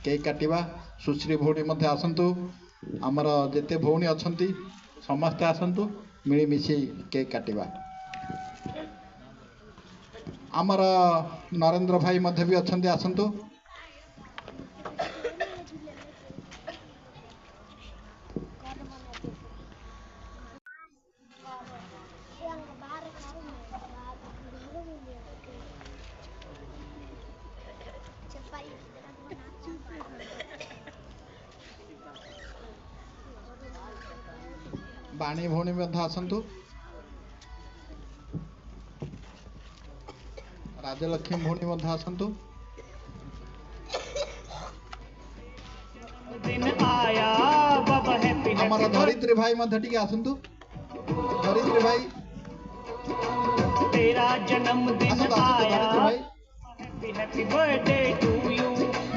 କେକ୍ କାଟିବା। ସୁଶ୍ରୀ ଭଉଣୀ ମଧ୍ୟ ଆସନ୍ତୁ, ଆମର ଯେତେ ଭଉଣୀ ଅଛନ୍ତି ସମସ୍ତେ ଆସନ୍ତୁ, ମିଳିମିଶି କେକ୍ କାଟିବା। ଆମର ନରେନ୍ଦ୍ର ଭାଇ ମଧ୍ୟ ବି ଅଛନ୍ତି, ଆସନ୍ତୁ। ବାଣୀ ଭଉଣୀ ମଧ୍ୟ ଆସନ୍ତୁ। ରାଜଲକ୍ଷ୍ମୀ ଭଉଣୀ ମଧ୍ୟ ଆସନ୍ତୁ। ଆମର ଧରିତ୍ରୀ ଭାଇ ମଧ୍ୟ ଟିକେ ଆସନ୍ତୁ। ଧରିତ୍ରୀ ଭାଇ तेरा जन्मदिन आया, हैप्पी बर्थडे टू यू।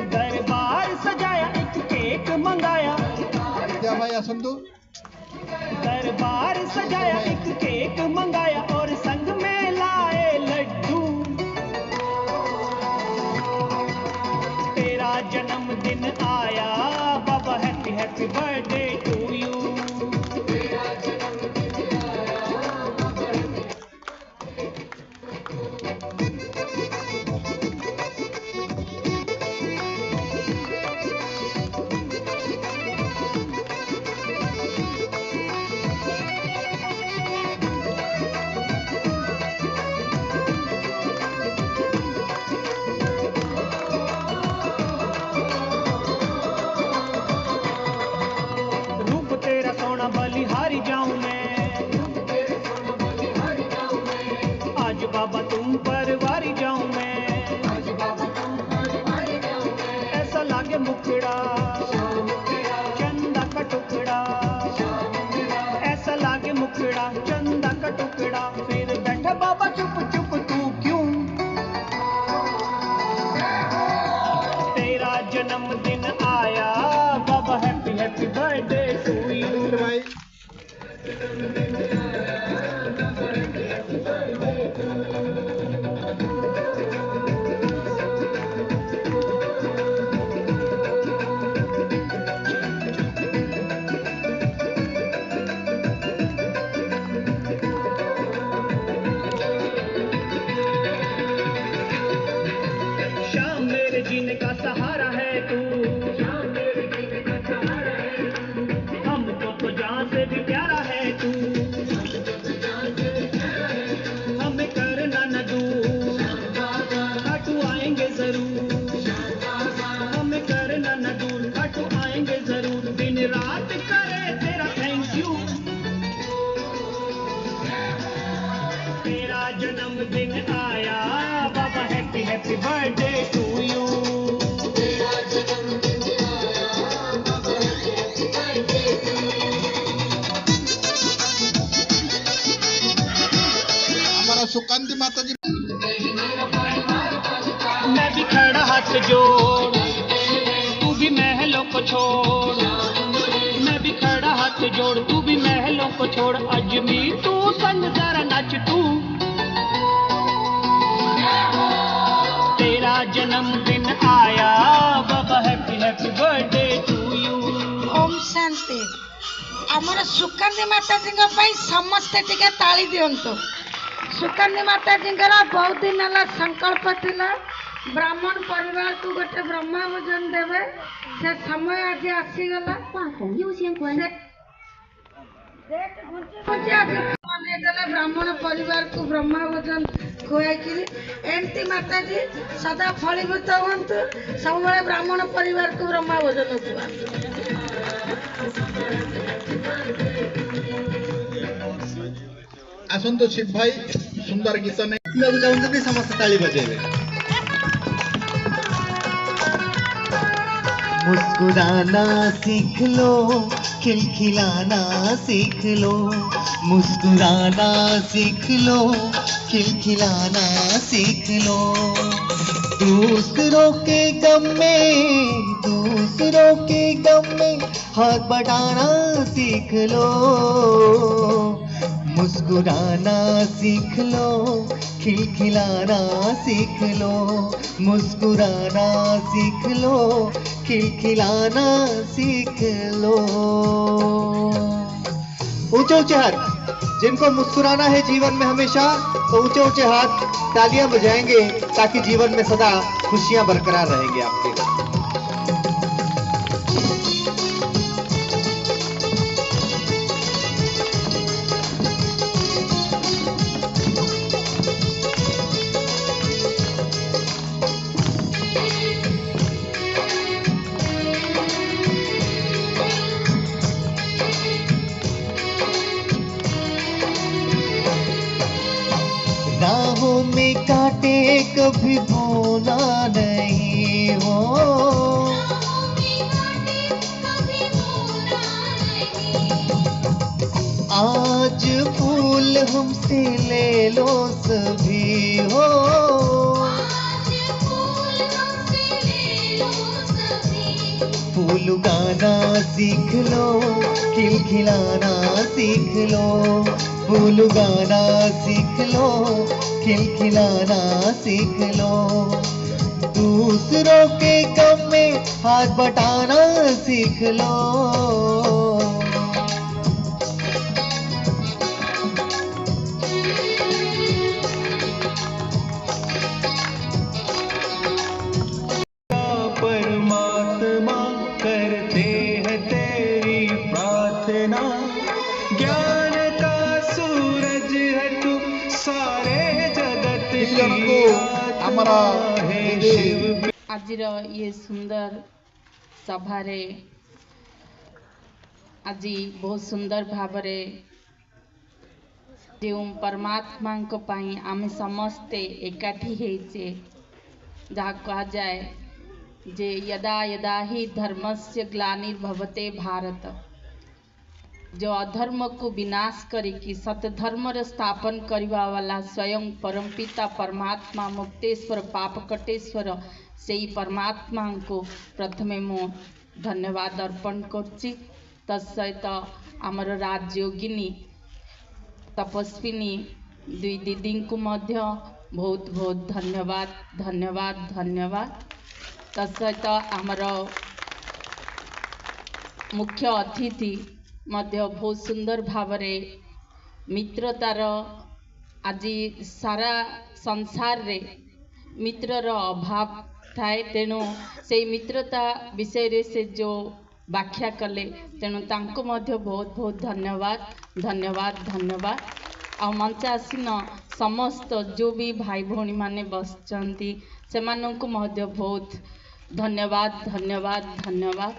दरबार सजाया, एक केक मंगाया। विद्या भाई आसନ୍ତୁ। दरबार सजाया, एक केक मंगाया और संग में लाए लड्डू। तेरा जन्मदिन आया बाबा, happy happy birthday to you. बलिहारी जाऊं मैं, आज बाबा तुम पर वारी जाऊं मैं। ऐसा लागे मुखड़ा चंदा का टुकड़ा, ऐसा लागे मुखड़ा चंदा का टुकड़ा। फिर बैठा बाबा चुप चुप तू क्यों, तेरा जन्मदिन आया बाबा, happy happy birthday to you. Happy birthday to you. हमारा सुकांती माता जी मैं भी खड़ा हाथ जोड़, तू भी महलों को छोड़। मैं भी खड़ा हाथ जोड़, तू भी महलों को छोड़। अजमेर तू संग जरा नाच तू, तेरा जन्मदिन आया बाबा, happy happy birthday to you. ओम शांति। आमर सुकन्या माताजी समस्ते टिके ताली दियंतु। सुकन्या माताजी बहुत दिन है संकल्प थिला ब्राह्मण परिवार को गोटे ब्रह्मा भोजन देवे। से समय आज आसीगला ब्राह्मण परिवार को ब्रह्मा भोजन खुआई एमती माताजी सदा फलीभूत हूँ सब ब्राह्मण परिवार को ब्रह्मा भोजन खुआ। आसंतु शिव भाई सुंदर गीत नहीं समस्त ताली बजेबे। मुस्कुराना सीख लो, खिलखिलाना सीख लो। मुस्कुराना सीख लो, खिलखिलाना सीख लो। दूसरों के गम में हाथ बढ़ाना सीख लो। मुस्कुराना सीख लो, खिलखिलाना सीख लो। मुस्कुराना सीख लो, खिलखिलाना सीख लो। ऊंचे ऊंचे हाथ, जिनको मुस्कुराना है जीवन में हमेशा, तो ऊंचे ऊंचे हाथ तालियां बजाएंगे ताकि जीवन में सदा खुशियां बरकरार रहेंगी आपके। राहों में कांटे कभी बोना नहीं हो। आज फूल हमसे ले लो सभी हो। फूल उगाना सीख लो, खिलखिलाना सीख लो। फूल उगाना सीख लो, खिलखिलाना सीख लो। दूसरों के गम में हाथ बटाना सीख लो। परमात्मा करते हैं तेरी प्रार्थना। ज्ञान का सूरज है तू, सारे जगत की हमारा आजिर ये सुंदर सभारे आज बहुत सुंदर भावरे जो परमात्मा आम समस्ते एकाठी होइचे, जहाँ कहा जाए जे यदा यदा ही धर्मस्य ग्लानिर्भवते भारत, जो अधर्म को विनाश करिकी सतधर्मर स्थापन करवा वाला स्वयं परमपिता परमात्मा मुक्तेश्वर पापकटेश्वर से ही परमात्मा को प्रथमे मु धन्यवाद अर्पण करछि। तत्सहित आमर राजयोगिनी तपस्विनी दुई दीदी को मध्य बहुत बहुत धन्यवाद धन्यवाद धन्यवाद। तत्सहित आमर मुख्य अतिथि मध्य बहुत सुंदर भावरे मित्रतार आज सारा संसार रे मित्रर अभाव थाए, तेणु से मित्रता विषय रे से जो व्याख्या कले तेणु तांको मध्य बहुत बहुत धन्यवाद धन्यवाद धन्यवाद। आ मंचासीन समस्त जो भी भाई भौणी माने बसचंती सेमानंको मध्य बहुत धन्यवाद धन्यवाद धन्यवाद।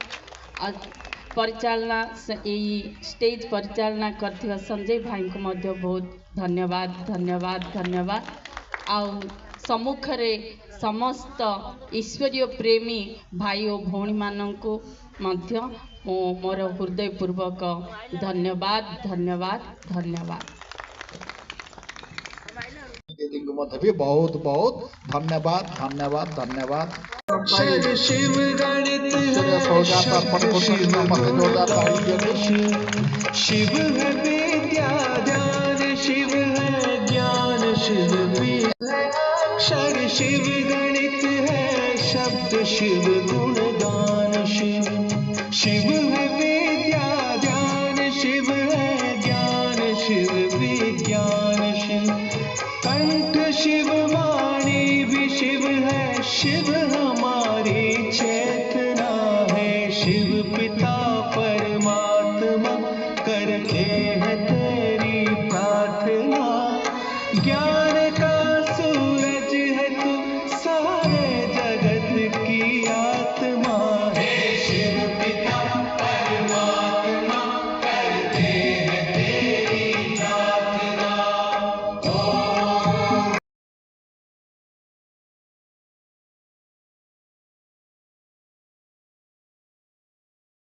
परिचालना स्टेज परिचालना करथिबा संजय भाई को मध्य बहुत धन्यवाद धन्यवाद धन्यवाद। आ सम्मुख रे समस्त ईश्वरीय प्रेमी भाई और भौणी माननकु मध्य मोर हृदयपूर्वक धन्यवाद धन्यवाद धन्यवाद। दीदी को मध्य भी बहुत बहुत धन्यवाद धन्यवाद धन्यवाद। शिव गणित ईश्वरीय सौगात अर्पण करते नमस्ते जोरदार ताली दीजिए। शिव है विद्या ध्यान, शिव है ज्ञान, शिव भी है अक्षर, शिव गणित है शब्द, शिव गुणगान, शिव है विद्या ध्यान, शिव है ज्ञान, शिव विज्ञान, शिव कंठ, शिव वाणी भी शिव है, शिव हमारी चेतना है, शिव